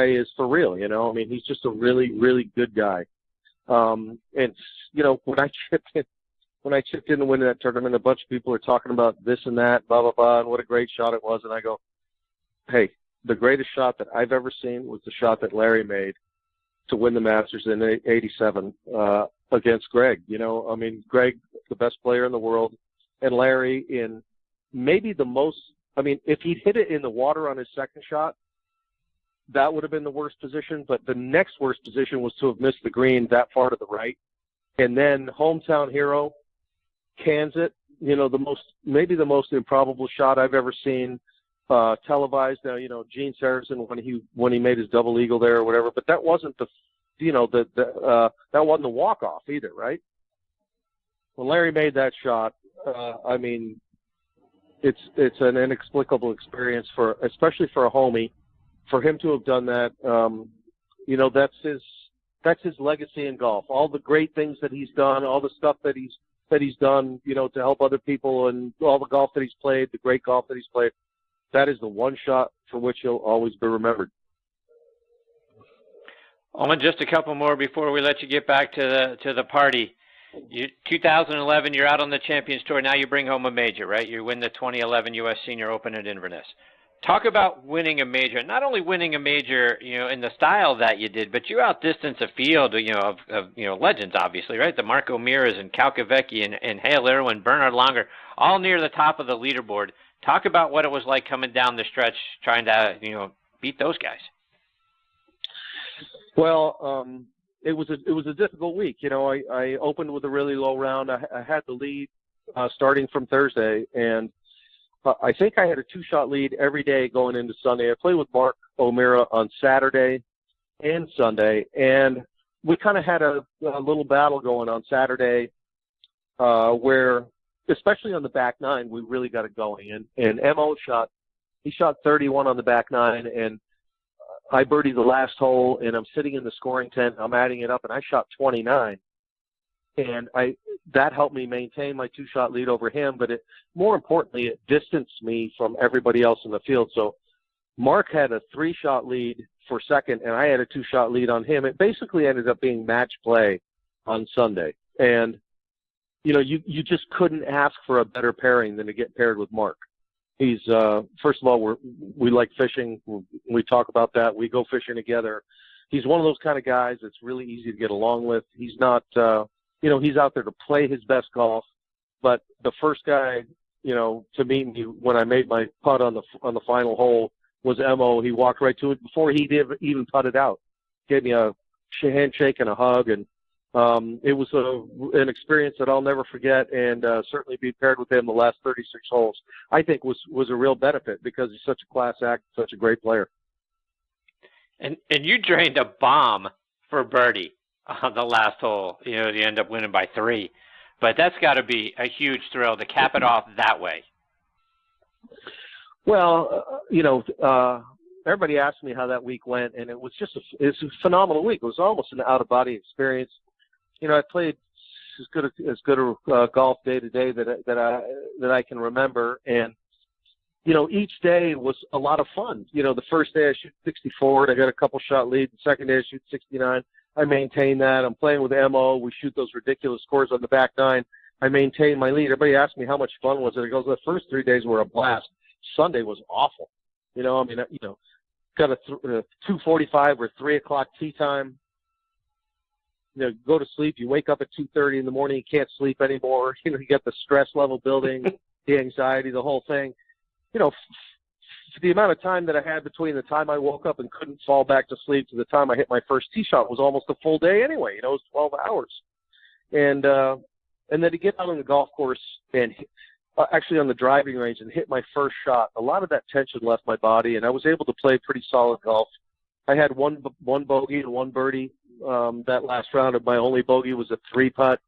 is for real. I mean, he's just a really, really good guy. And when I chipped in to win that tournament, a bunch of people are talking about this and that, blah blah blah, and what a great shot it was. And I go, hey, the greatest shot that I've ever seen was the shot that Larry made to win the Masters in '87 against Greg. I mean, Greg, the best player in the world, and Larry in maybe the most. I mean, if he'd hit it in the water on his second shot, that would have been the worst position. But the next worst position was to have missed the green that far to the right, and then hometown hero cans it. Maybe the most improbable shot I've ever seen televised. Now, Gene Sarazen when he made his double eagle there or whatever, but that wasn't that wasn't the walk off either, right? When Larry made that shot, I mean, it's an inexplicable experience especially for a homie, for him to have done that. That's his legacy in golf. All the great things that he's done, all the stuff that he's done, to help other people, and all the golf that he's played, the great golf that he's played. That is the one shot for which he'll always be remembered. Owen, just a couple more before we let you get back to the party. 2011, you're out on the Champions Tour. Now you bring home a major, right? You win the 2011 U.S. Senior Open at Inverness. Talk about winning a major. Not only winning a major, in the style that you did, but you outdistanced a field, of legends, obviously, right? The Marco Miras and Cal Kavecki and Hale Irwin, Bernhard Langer, all near the top of the leaderboard. Talk about what it was like coming down the stretch, trying to, beat those guys. Well, it was a difficult week. I opened with a really low round. I had the lead starting from Thursday, and I think I had a 2-shot lead every day going into Sunday. I played with Mark O'Meara on Saturday and Sunday, and we kind of had a little battle going on Saturday where, especially on the back nine, we really got it going. And Mo shot 31 on the back nine, and I birdied the last hole, and I'm sitting in the scoring tent. I'm adding it up, and I shot 29. And that helped me maintain my 2-shot lead over him, but more importantly, it distanced me from everybody else in the field. So Mark had a 3-shot lead for second, and I had a 2-shot lead on him. It basically ended up being match play on Sunday. And, you just couldn't ask for a better pairing than to get paired with Mark. He's, first of all, we like fishing. We talk about that. We go fishing together. He's one of those kind of guys that's really easy to get along with. He's not, he's out there to play his best golf, but the first guy to meet me when I made my putt on the final hole was Mo. He walked right to it before he did even putted out. Gave me a handshake and a hug, and it was an experience that I'll never forget, and certainly be paired with him the last 36 holes. I think was a real benefit because he's such a class act, such a great player. And you drained a bomb for birdie on the last hole. You end up winning by 3. But that's got to be a huge thrill to cap it off that way. Well, everybody asked me how that week went, and it was just it's a phenomenal week. It was almost an out-of-body experience. I played as good a golf day to day that I can remember, and each day was a lot of fun. The first day I shoot 64, and I got a couple shot lead. The second day I shoot 69. I maintain that. I'm playing with Mo. We shoot those ridiculous scores on the back nine. I maintain my lead. Everybody asked me how much fun was it. It goes, the first 3 days were a blast. Sunday was awful. Got a 2:45 or 3 o'clock tee time. Go to sleep. You wake up at 2:30 in the morning. You can't sleep anymore. You get the stress level building, the anxiety, the whole thing. The amount of time that I had between the time I woke up and couldn't fall back to sleep to the time I hit my first tee shot was almost a full day anyway. It was 12 hours. And then to get out on the golf course and actually on the driving range and hit my first shot, a lot of that tension left my body, and I was able to play pretty solid golf. I had one bogey and 1 birdie that last round, and my only bogey was a 3 putt.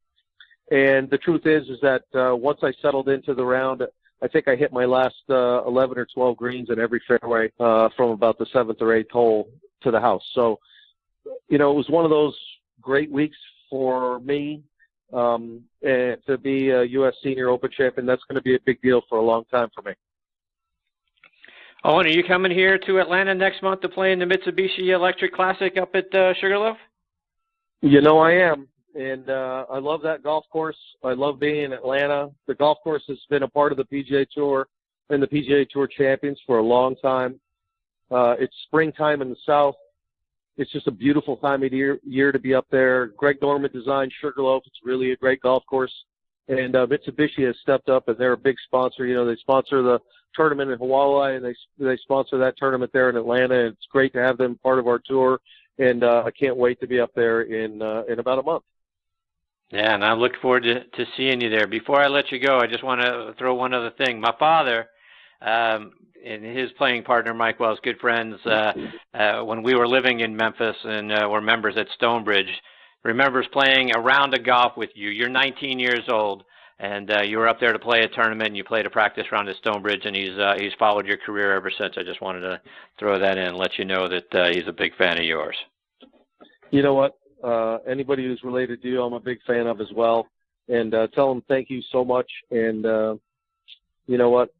And the truth is that once I settled into the round, I think I hit my last 11 or 12 greens in every fairway from about the 7th or 8th hole to the house. So, it was one of those great weeks for me. And to be a U.S. Senior Open champion, that's going to be a big deal for a long time for me. Oh, and are you coming here to Atlanta next month to play in the Mitsubishi Electric Classic up at Sugarloaf? I am. And I love that golf course. I love being in Atlanta. The golf course has been a part of the PGA Tour and the PGA Tour champions for a long time. It's springtime in the South. It's just a beautiful time of year to be up there. Greg Norman designed Sugarloaf. It's really a great golf course. And Mitsubishi has stepped up, and they're a big sponsor. They sponsor the tournament in Hawaii, and they sponsor that tournament there in Atlanta. It's great to have them part of our tour, and I can't wait to be up there in about a month. Yeah, and I look forward to seeing you there. Before I let you go, I just want to throw one other thing. My father and his playing partner, Mike Wells, good friends, when we were living in Memphis and were members at Stonebridge, remembers playing a round of golf with you. You're 19 years old, and you were up there to play a tournament, and you played a practice round at Stonebridge, and he's followed your career ever since. I just wanted to throw that in and let you know that he's a big fan of yours. You know what? Anybody who's related to you, I'm a big fan of as well. And tell them thank you so much. And you know what?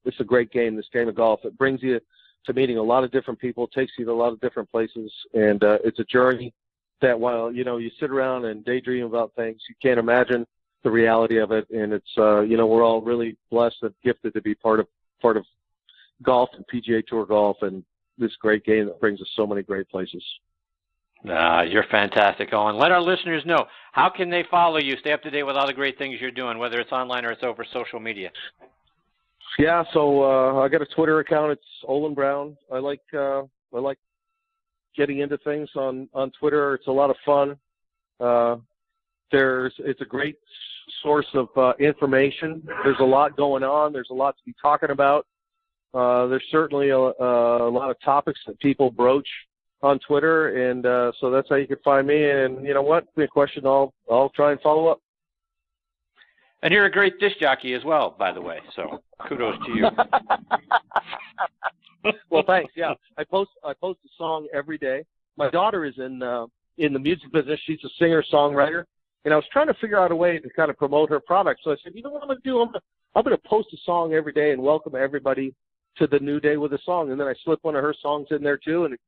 It's a great game, this game of golf. It brings you to meeting a lot of different people, takes you to a lot of different places. And it's a journey that while, you sit around and daydream about things, you can't imagine the reality of it. And it's, we're all really blessed and gifted to be part of golf and PGA Tour golf and this great game that brings us so many great places. You're fantastic, Olin. Let our listeners know, how can they follow you, stay up to date with all the great things you're doing, whether it's online or it's over social media? Yeah, so I got a Twitter account. It's Olin Browne. I like getting into things on Twitter. It's a lot of fun. It's a great source of information. There's a lot going on. There's a lot to be talking about. There's certainly a lot of topics that people broach on Twitter, and so that's how you can find me. And you know what? If you have a question, I'll try and follow up. And you're a great disc jockey as well, by the way. So kudos to you. Well, thanks. Yeah, I post a song every day. My daughter is in the music business. She's a singer-songwriter, and I was trying to figure out a way to kind of promote her product. So I said, you know what I'm going to do? I'm going to post a song every day and welcome everybody to the new day with a song. And then I slip one of her songs in there too, and it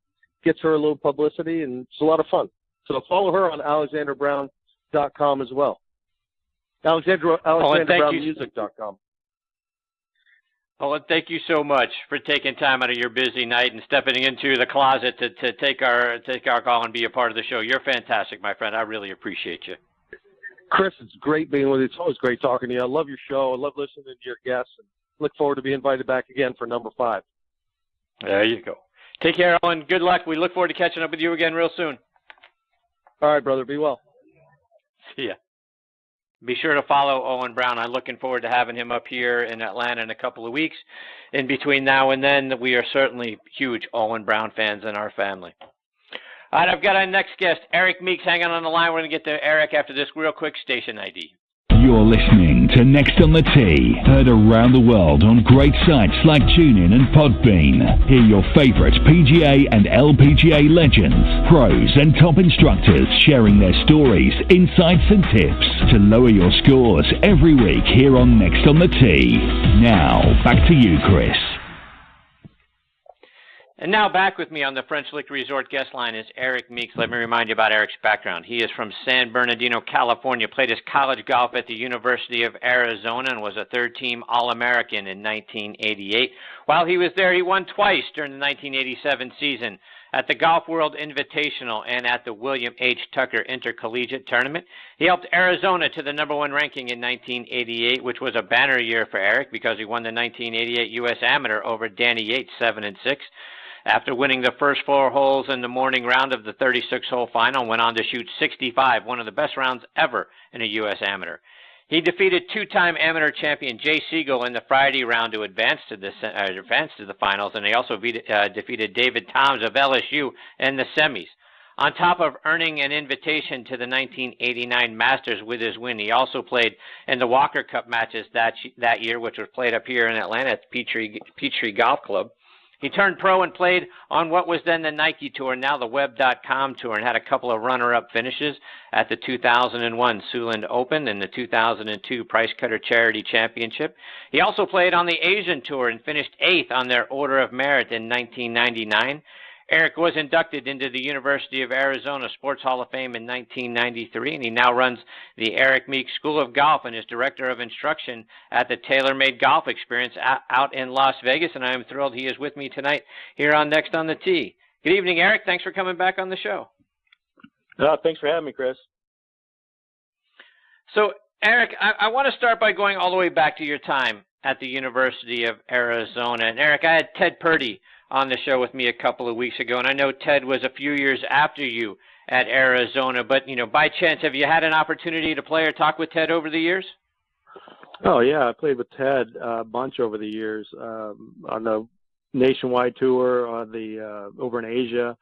gets her a little publicity, and it's a lot of fun. So follow her on alexanderbrown.com as well. AlexanderBrownMusic.com. Olin, thank you so much for taking time out of your busy night and stepping into the closet to take our call and be a part of the show. You're fantastic, my friend. I really appreciate you. Chris, it's great being with you. It's always great talking to you. I love your show. I love listening to your guests. And look forward to being invited back again for number 5. There you go. Take care, Owen. Good luck. We look forward to catching up with you again real soon. All right, brother. Be well. See ya. Be sure to follow Olin Browne. I'm looking forward to having him up here in Atlanta in a couple of weeks. In between now and then, we are certainly huge Olin Browne fans in our family. All right, I've got our next guest, Eric Meeks, hanging on the line. We're going to get to Eric after this real quick station ID. You're listening to Next on the Tee, heard around the world on great sites like TuneIn and Podbean. Hear your favorite PGA and LPGA legends, pros and top instructors sharing their stories, insights and tips to lower your scores every week here on Next on the Tee. Now, back to you, Chris. And now back with me on the French Lick Resort guest line is Eric Meeks. Let me remind you about Eric's background. He is from San Bernardino, California, played his college golf at the University of Arizona and was a third-team All-American in 1988. While he was there, he won twice during the 1987 season at the Golf World Invitational and at the William H. Tucker Intercollegiate Tournament. He helped Arizona to the #1 ranking in 1988, which was a banner year for Eric because he won the 1988 U.S. Amateur over Danny Yates 7-6. After winning the first 4 holes in the morning round of the 36-hole final, went on to shoot 65, one of the best rounds ever in a U.S. Amateur. He defeated 2-time amateur champion Jay Siegel in the Friday round to advance to the finals, and he also defeated David Toms of LSU in the semis. On top of earning an invitation to the 1989 Masters with his win, he also played in the Walker Cup matches that year, which was played up here in Atlanta at the Peachtree Golf Club. He turned pro and played on what was then the Nike Tour, now the Web.com Tour, and had a couple of runner-up finishes at the 2001 Siouxland Open and the 2002 Price Cutter Charity Championship. He also played on the Asian Tour and finished 8th on their Order of Merit in 1999. Eric was inducted into the University of Arizona Sports Hall of Fame in 1993, and he now runs the Eric Meeks School of Golf and is Director of Instruction at the TaylorMade Golf Experience out in Las Vegas, and I am thrilled he is with me tonight here on Next on the Tee. Good evening, Eric. Thanks for coming back on the show. Thanks for having me, Chris. So, Eric, I want to start by going all the way back to your time at the University of Arizona. And, Eric, I had Ted Purdy on the show with me a couple of weeks ago, and I know Ted was a few years after you at Arizona, but, by chance, have you had an opportunity to play or talk with Ted over the years? Oh, yeah, I played with Ted a bunch over the years on the nationwide tour, on the over in Asia,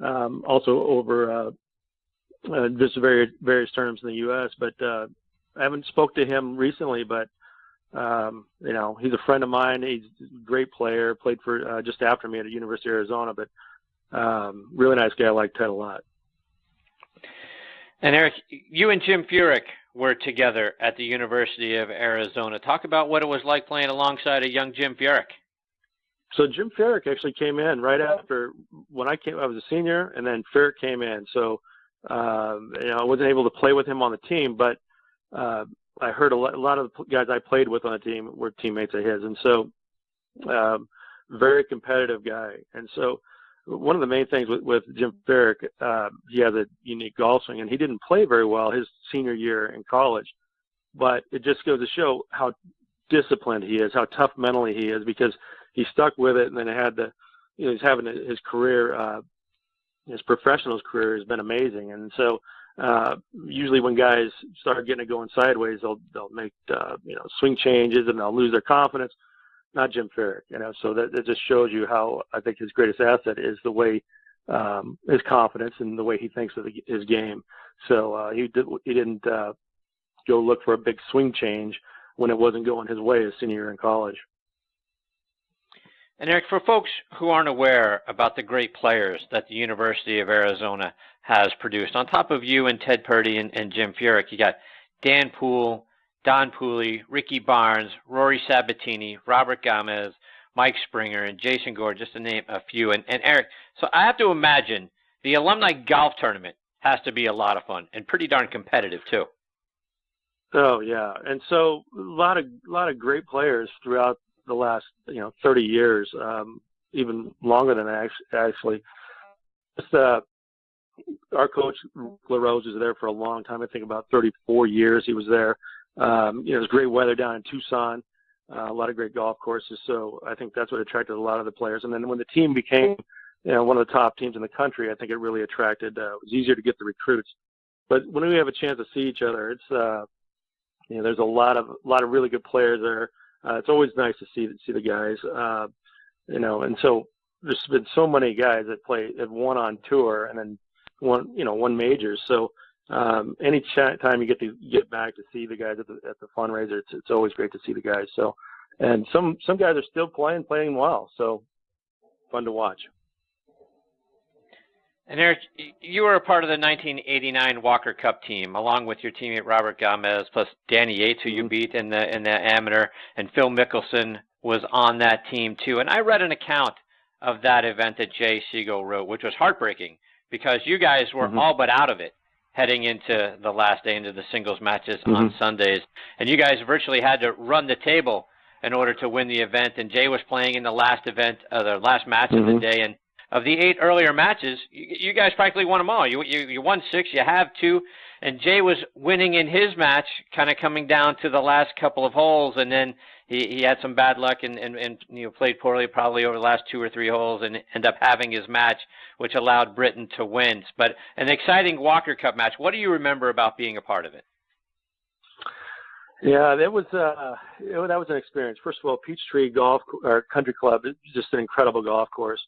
also over just various tournaments in the U.S., but I haven't spoke to him recently, but he's a friend of mine. He's a great player, played for just after me at the University of Arizona, but really nice guy. I like Ted a lot. And Eric, you and Jim Furyk were together at the University of Arizona. Talk about what it was like playing alongside a young Jim Furyk. So Jim Furyk actually came in right after when I was a senior, and then Furyk came in. So I wasn't able to play with him on the team, but I heard a lot of the guys I played with on the team were teammates of his, and so very competitive guy. And so one of the main things with Jim Furyk, he has a unique golf swing, and he didn't play very well his senior year in college, but it just goes to show how disciplined he is, how tough mentally he is, because he stuck with it, and then he's having his career, his professional career has been amazing, and so. Usually when guys start getting it going sideways, they'll make, swing changes and they'll lose their confidence. Not Jim Furyk, so that just shows you how I think his greatest asset is the way, his confidence and the way he thinks of his game. So, he didn't go look for a big swing change when it wasn't going his way his senior year in college. And Eric, for folks who aren't aware about the great players that the University of Arizona has produced, on top of you and Ted Purdy and Jim Furyk, you got Dan Poole, Don Pooley, Ricky Barnes, Rory Sabatini, Robert Gomez, Mike Springer, and Jason Gore, just to name a few. And Eric, so I have to imagine the alumni golf tournament has to be a lot of fun and pretty darn competitive too. Oh yeah, and so a lot of great players throughout the last 30 years, even longer than that, actually. Just our coach, LaRose, was there for a long time. I think about 34 years he was there. It was great weather down in Tucson, a lot of great golf courses. So I think that's what attracted a lot of the players. And then when the team became, one of the top teams in the country, I think it really attracted, it was easier to get the recruits. But when we have a chance to see each other, it's, there's a lot of really good players there. It's always nice to see the guys, and so there's been so many guys that have won on tour and then won majors. So any time you get back to see the guys at the fundraiser, it's always great to see the guys. So, and some guys are still playing well. So fun to watch. And Eric, you were a part of the 1989 Walker Cup team, along with your teammate Robert Gomez, plus Danny Yates, who you beat in the amateur, and Phil Mickelson was on that team too. And I read an account of that event that Jay Siegel wrote, which was heartbreaking because you guys were all but out of it heading into the last day, into the singles matches on Sundays, and you guys virtually had to run the table in order to win the event. And Jay was playing in the last event, the last match of the day, and of the 8 earlier matches, you guys practically won them all. You won 6, you have 2, and Jay was winning in his match, kind of coming down to the last couple of holes, and then he had some bad luck and played poorly probably over the last 2 or 3 holes and ended up having his match, which allowed Britain to win. But an exciting Walker Cup match. What do you remember about being a part of it? Yeah, that was an experience. First of all, Peachtree Country Club is just an incredible golf course.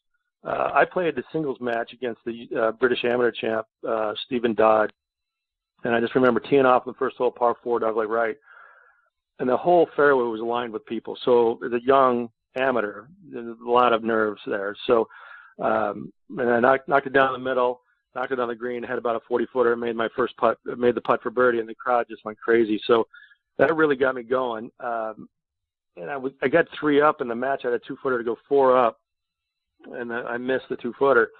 I played the singles match against the British amateur champ, Stephen Dodd. And I just remember teeing off the first hole, par 4, dogleg right. And the whole fairway was lined with people. So as a young amateur, there's a lot of nerves there. So, and I knocked it down the middle, knocked it on the green, had about a 40-footer, made my first putt, made the putt for birdie, and the crowd just went crazy. So that really got me going. And I got 3 up in the match. I had a 2-footer to go 4 up. And I missed the 2-footer.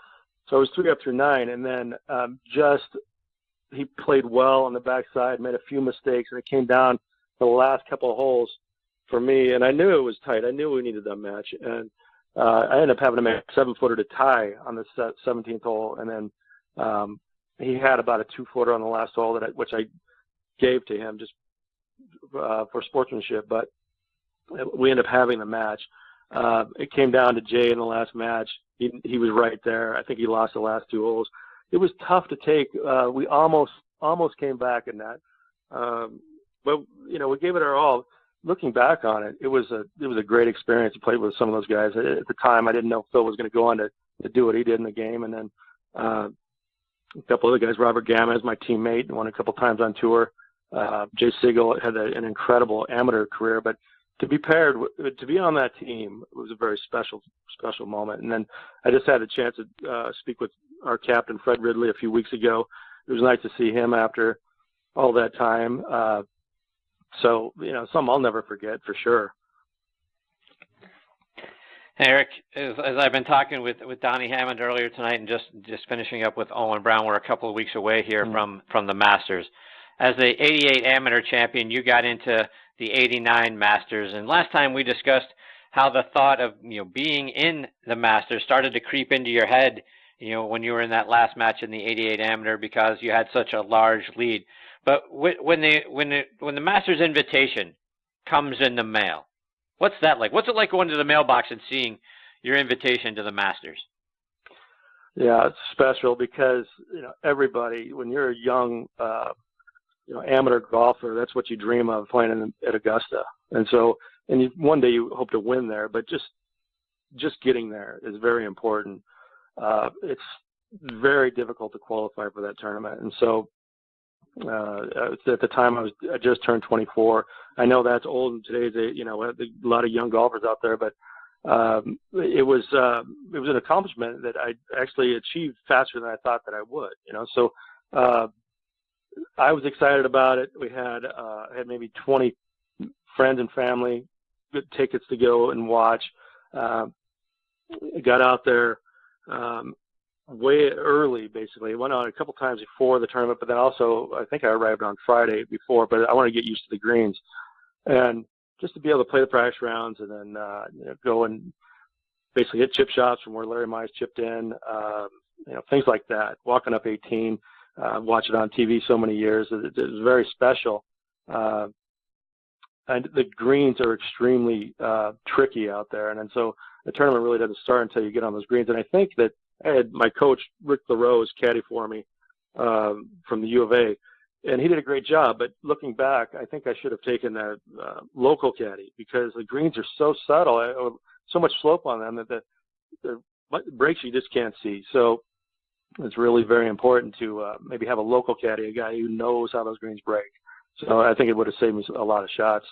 So I was 3 up through 9. And then he played well on the backside, made a few mistakes, and it came down the last couple of holes for me. And I knew it was tight. I knew we needed that match. And I ended up having to make a 7-footer to tie on the 17th hole. And then he had about a 2-footer on the last hole, which I gave to him just for sportsmanship. But we ended up having the match. It came down to Jay in the last match. He was right there. I think he lost the last 2 holes. It was tough to take. We almost came back in that. But we gave it our all. Looking back on it, it was a great experience to play with some of those guys. At the time, I didn't know Phil was going to go on to do what he did in the game. And then a couple other guys, Robert Gomez, my teammate, won a couple times on tour. Jay Siegel had an incredible amateur career, but to be on that team, it was a very special moment. And then I just had a chance to speak with our captain, Fred Ridley, a few weeks ago. It was nice to see him after all that time. So, something I'll never forget for sure. Eric, as I've been talking with Donnie Hammond earlier tonight and just finishing up with Olin Browne, we're a couple of weeks away here from the Masters. As the 88 amateur champion, you got into the 89 Masters. And last time we discussed how the thought of being in the Masters started to creep into your head, when you were in that last match in the 88 amateur because you had such a large lead. But when the Masters invitation comes in the mail, what's that like? What's it like going to the mailbox and seeing your invitation to the Masters? Yeah, it's special because everybody, when you're a young amateur golfer, that's what you dream of, playing at Augusta. And so, one day you hope to win there, but just getting there is very important. It's very difficult to qualify for that tournament. And so, at the time I just turned 24. I know that's old in today's day, a lot of young golfers out there, but it was an accomplishment that I actually achieved faster than I thought that I would. So I was excited about it. We had maybe 20 friends and family, good tickets to go and watch. Got out there way early, basically. Went out a couple times before the tournament, but then also I think I arrived on Friday before, but I want to get used to the greens. And just to be able to play the practice rounds and then go and basically hit chip shots from where Larry Mize chipped in, things like that. Walking up 18, watch it on TV so many years. It was very special. And the greens are extremely tricky out there. And so the tournament really doesn't start until you get on those greens. And I think that I had my coach, Rick LaRose, caddy for me from the U of A, and he did a great job. But looking back, I think I should have taken a local caddy because the greens are so subtle, so much slope on them that the breaks you just can't see. So it's really very important to maybe have a local caddy, a guy who knows how those greens break. So I think it would have saved me a lot of shots.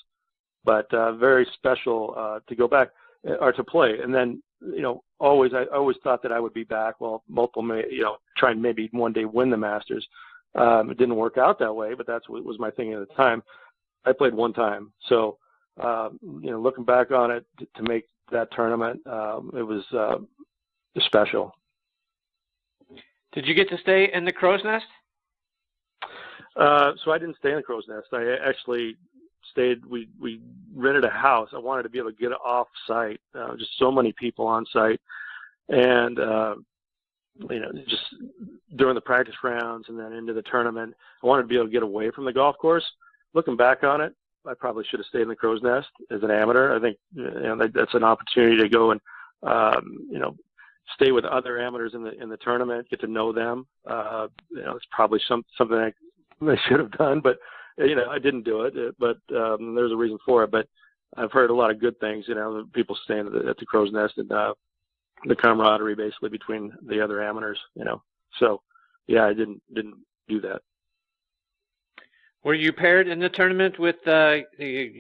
But very special to go back or to play. And then, I always thought that I would be back. Well, try and maybe one day win the Masters. It didn't work out that way, but that's what was my thinking at the time. I played one time. So, looking back on it to make that tournament, it was special. Did you get to stay in the Crow's Nest? So I didn't stay in the Crow's Nest. I actually stayed. We rented a house. I wanted to be able to get off site. Just so many people on site, and just during the practice rounds and then into the tournament, I wanted to be able to get away from the golf course. Looking back on it, I probably should have stayed in the Crow's Nest as an amateur. I think that's an opportunity to go and stay with other amateurs in the tournament, get to know them. It's probably something I should have done, but I didn't do it. But there's a reason for it. But I've heard a lot of good things. People staying at the Crow's Nest and the camaraderie basically between the other amateurs. So yeah, I didn't do that. Were you paired in the tournament with the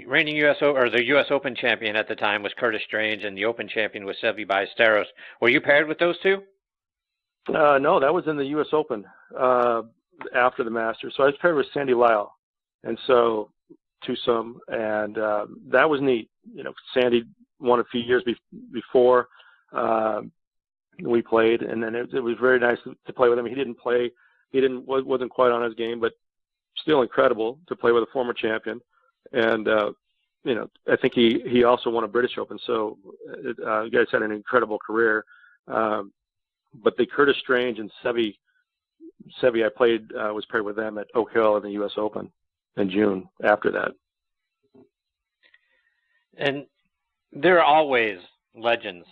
reigning the U.S. Open champion at the time was Curtis Strange, and the Open champion was Seve Ballesteros? Were you paired with those two? No, that was in the U.S. Open after the Masters. So I was paired with Sandy Lyle, and so twosome, and that was neat. Sandy won a few years before we played, and then it was very nice to play with him. He didn't play. Wasn't quite on his game, but still incredible to play with a former champion. And, I think he also won a British Open. So you guys had an incredible career. But the Curtis Strange and Seve I played, was paired with them at Oak Hill in the U.S. Open in June after that. And there are always legends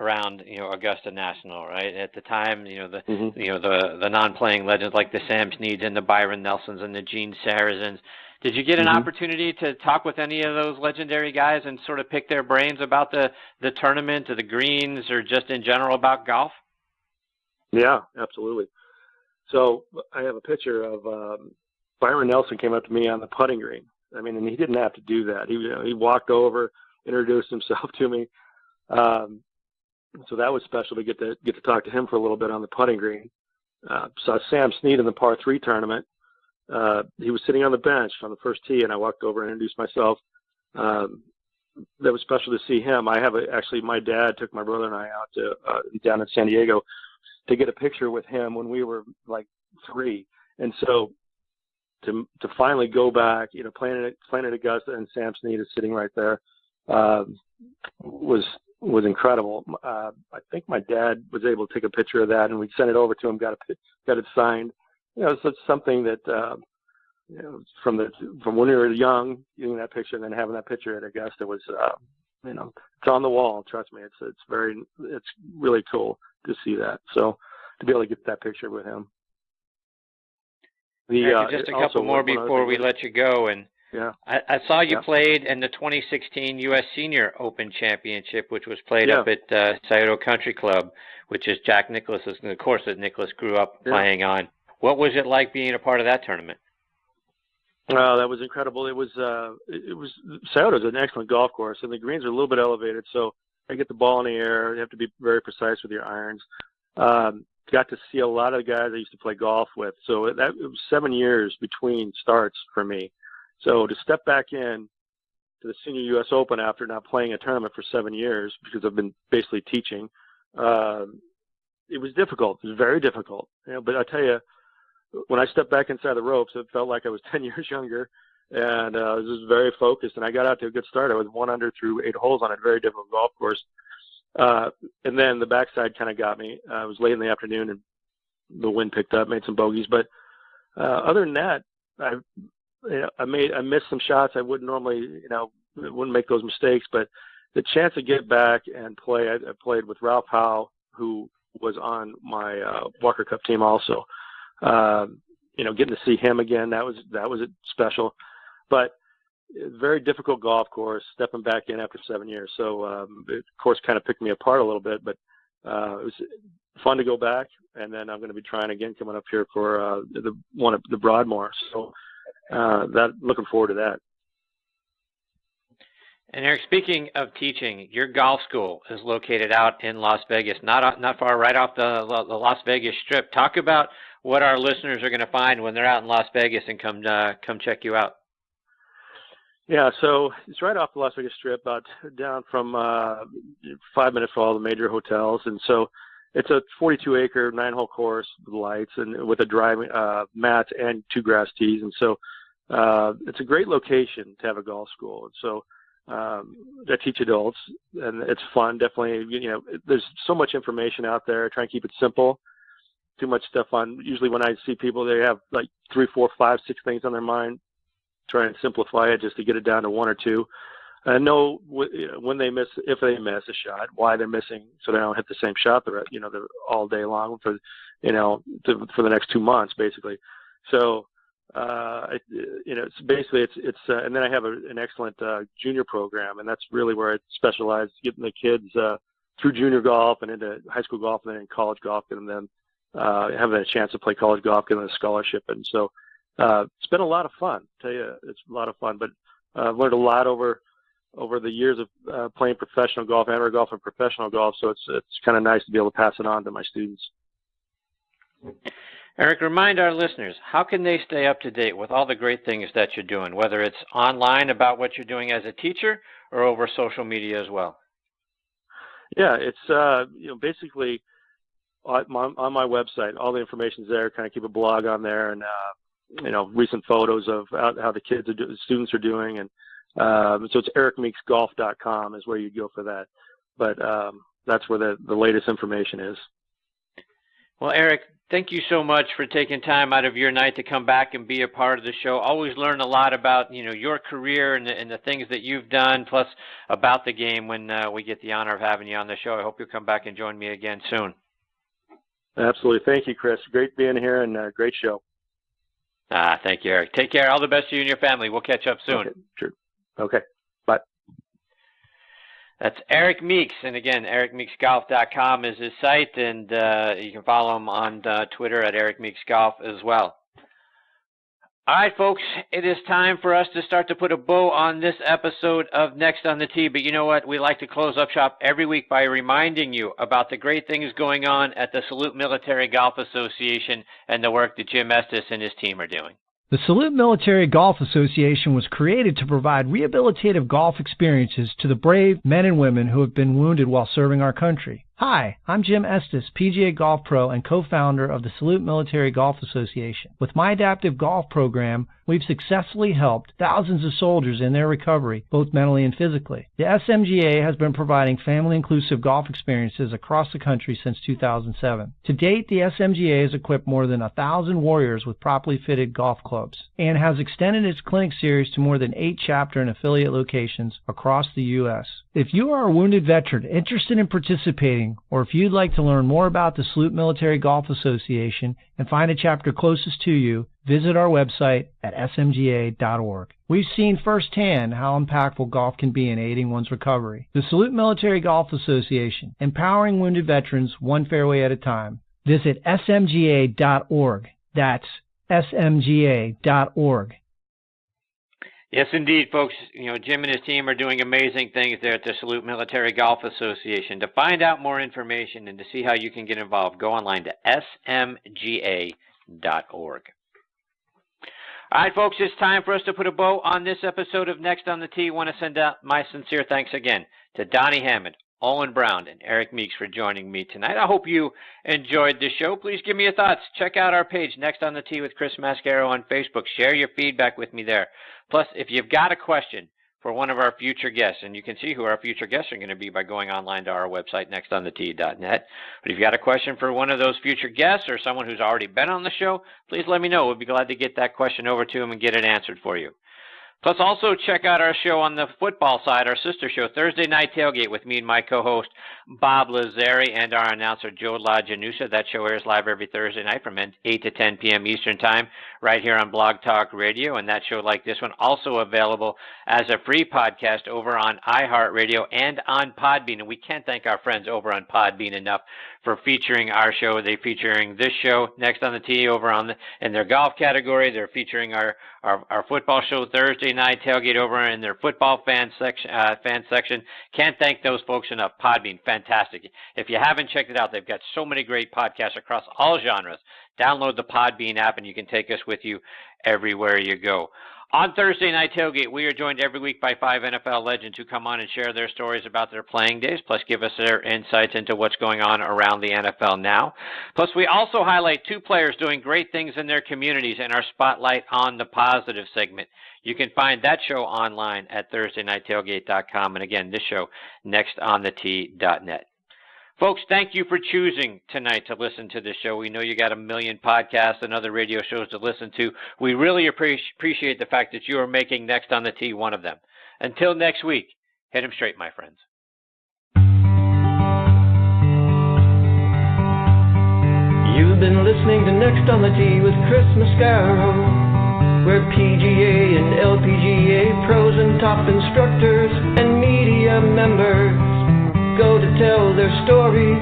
around, Augusta National, right? At the time, the non-playing legends like the Sam Sneads and the Byron Nelsons and the Gene Sarrazins. Did you get an opportunity to talk with any of those legendary guys and sort of pick their brains about the tournament or the greens or just in general about golf? Yeah, absolutely. So I have a picture of Byron Nelson came up to me on the putting green. I mean, and he didn't have to do that. He walked over, introduced himself to me. So that was special to get to talk to him for a little bit on the putting green. Saw Sam Snead in the par 3 tournament. He was sitting on the bench on the first tee, and I walked over and introduced myself. That was special to see him. Actually, my dad took my brother and I out to down in San Diego to get a picture with him when we were like 3. And so to finally go back, playing at Augusta, and Sam Snead is sitting right there, was incredible. I think my dad was able to take a picture of that, and we sent it over to him, got it signed. So it's something that, from when we were young, getting that picture and then having that picture at Augusta was, it's on the wall. Trust me, it's really cool to see that. So to be able to get that picture with him. Just a couple more before we let you go, and yeah, I saw you played in the 2016 U.S. Senior Open Championship, which was played up at Scioto Country Club, which is Jack Nicklaus's, and the course that Nicklaus grew up playing on. What was it like being a part of that tournament? That was incredible. It was Scioto is an excellent golf course, and the greens are a little bit elevated, so I get the ball in the air. You have to be very precise with your irons. Got to see a lot of the guys I used to play golf with. So it was 7 years between starts for me. So to step back in to the Senior U.S. Open after not playing a tournament for 7 years, because I've been basically teaching, it was difficult. It was very difficult. But I tell you, when I stepped back inside the ropes, it felt like I was 10 years younger, and I was just very focused. And I got out to a good start. I was 1 under through 8 holes on a very difficult golf course. And then the backside kind of got me. It was late in the afternoon, and the wind picked up, made some bogeys. But other than that, I missed some shots I wouldn't normally, wouldn't make those mistakes. But the chance to get back and play, I played with Ralph Howe, who was on my Walker Cup team also. Getting to see him again, that was special. But very difficult golf course, stepping back in after 7 years. So the course kind of picked me apart a little bit, but it was fun to go back. And then I'm going to be trying again coming up here for the Broadmoor. So looking forward to that. And Eric, speaking of teaching, your golf school is located out in Las Vegas, not far, right off the Las Vegas Strip. Talk about what our listeners are going to find when they're out in Las Vegas and come check you out. Yeah, so it's right off the Las Vegas Strip, about down from 5 minutes from all the major hotels. And so it's a 42-acre, 9-hole course with lights and with a driving mat and 2 grass tees. And so it's a great location to have a golf school. And so I teach adults, and it's fun. Definitely, there's so much information out there. I try and keep it simple. Too much stuff on. Usually when I see people, they have like 3, 4, 5, 6 things on their mind. Try and simplify it just to get it down to 1 or 2. And know when they miss, if they miss a shot, why they're missing, so they don't hit the same shot they're all day long for the next 2 months basically. So it's basically it's and then I have an excellent junior program, and that's really where I specialize, getting the kids through junior golf and into high school golf and then in college golf, and then having a chance to play college golf, getting a scholarship. And so it's been a lot of fun. I tell you, it's a lot of fun. But I've learned a lot over the years of playing professional golf, amateur golf, and professional golf. So it's kind of nice to be able to pass it on to my students. Eric, remind our listeners, how can they stay up to date with all the great things that you're doing, whether it's online about what you're doing as a teacher or over social media as well? Yeah, it's basically on my website. All the information's there. Kind of keep a blog on there, and recent photos of how the students are doing, and so it's ericmeeksgolf.com is where you go for that. But that's where the latest information is. Well, Eric, thank you so much for taking time out of your night to come back and be a part of the show. Always learn a lot about your career and the things that you've done, plus about the game when we get the honor of having you on the show. I hope you'll come back and join me again soon. Absolutely. Thank you, Chris. Great being here, and great show. Thank you, Eric. Take care. All the best to you and your family. We'll catch up soon. Okay, sure. Okay. Bye. That's Eric Meeks. And again, ericmeeksgolf.com is his site, and you can follow him on Twitter at ericmeeksgolf as well. All right, folks, it is time for us to start to put a bow on this episode of Next on the Tee. But you know what? We like to close up shop every week by reminding you about the great things going on at the Salute Military Golf Association and the work that Jim Estes and his team are doing. The Salute Military Golf Association was created to provide rehabilitative golf experiences to the brave men and women who have been wounded while serving our country. Hi, I'm Jim Estes, PGA Golf Pro and co-founder of the Salute Military Golf Association. With my adaptive golf program, we've successfully helped thousands of soldiers in their recovery, both mentally and physically. The SMGA has been providing family-inclusive golf experiences across the country since 2007. To date, the SMGA has equipped more than 1,000 warriors with properly fitted golf clubs and has extended its clinic series to more than 8 chapter and affiliate locations across the U.S. If you are a wounded veteran interested in participating, or if you'd like to learn more about the Salute Military Golf Association and find a chapter closest to you, visit our website at smga.org. We've seen firsthand how impactful golf can be in aiding one's recovery. The Salute Military Golf Association, empowering wounded veterans one fairway at a time. Visit smga.org. That's smga.org. Yes, indeed, folks. Jim and his team are doing amazing things there at the Salute Military Golf Association. To find out more information and to see how you can get involved, go online to smga.org. All right, folks, it's time for us to put a bow on this episode of Next on the Tee. I want to send out my sincere thanks again to Donnie Hammond, Olin Browne, and Eric Meeks for joining me tonight. I hope you enjoyed the show. Please give me your thoughts. Check out our page, Next on the Tee with Chris Mascaro on Facebook. Share your feedback with me there. Plus, if you've got a question, for one of our future guests. And you can see who our future guests are going to be by going online to our website, nextonthetee.net. But if you've got a question for one of those future guests or someone who's already been on the show, please let me know. We'll be glad to get that question over to them and get it answered for you. Plus, also check out our show on the football side, our sister show, Thursday Night Tailgate, with me and my co-host, Bob Lazzari, and our announcer, Joe LaGiannusa. That show airs live every Thursday night from 8 to 10 p.m. Eastern Time, right here on Blog Talk Radio. And that show, like this one, also available as a free podcast over on iHeartRadio and on Podbean. And we can't thank our friends over on Podbean enough for featuring our show. They're featuring this show, Next on the Tee, over on in their golf category. They're featuring our football show, Thursday Night Tailgate, over in their football fan section. Can't thank those folks enough. Podbean, fantastic. If you haven't checked it out, they've got so many great podcasts across all genres. Download the Podbean app, and you can take us with you everywhere you go. On Thursday Night Tailgate, we are joined every week by 5 NFL legends who come on and share their stories about their playing days, plus give us their insights into what's going on around the NFL now. Plus, we also highlight 2 players doing great things in their communities in our Spotlight on the Positive segment. You can find that show online at ThursdayNightTailgate.com. And again, this show, nextonthetee.net. Folks, thank you for choosing tonight to listen to this show. We know you got a million podcasts and other radio shows to listen to. We really appreciate the fact that you are making Next on the Tee one of them. Until next week, hit 'em straight, my friends. You've been listening to Next on the Tee with Chris Mascaro, where PGA and LPGA pros and top instructors and media members go to tell their stories.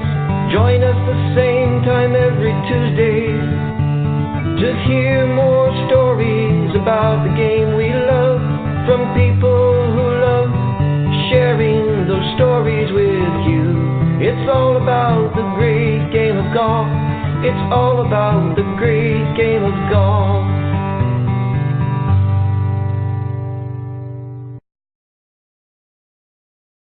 Join us the same time every Tuesday to hear more stories about the game we love from people who love sharing those stories with you. It's all about the great game of golf. It's all about the great game of golf.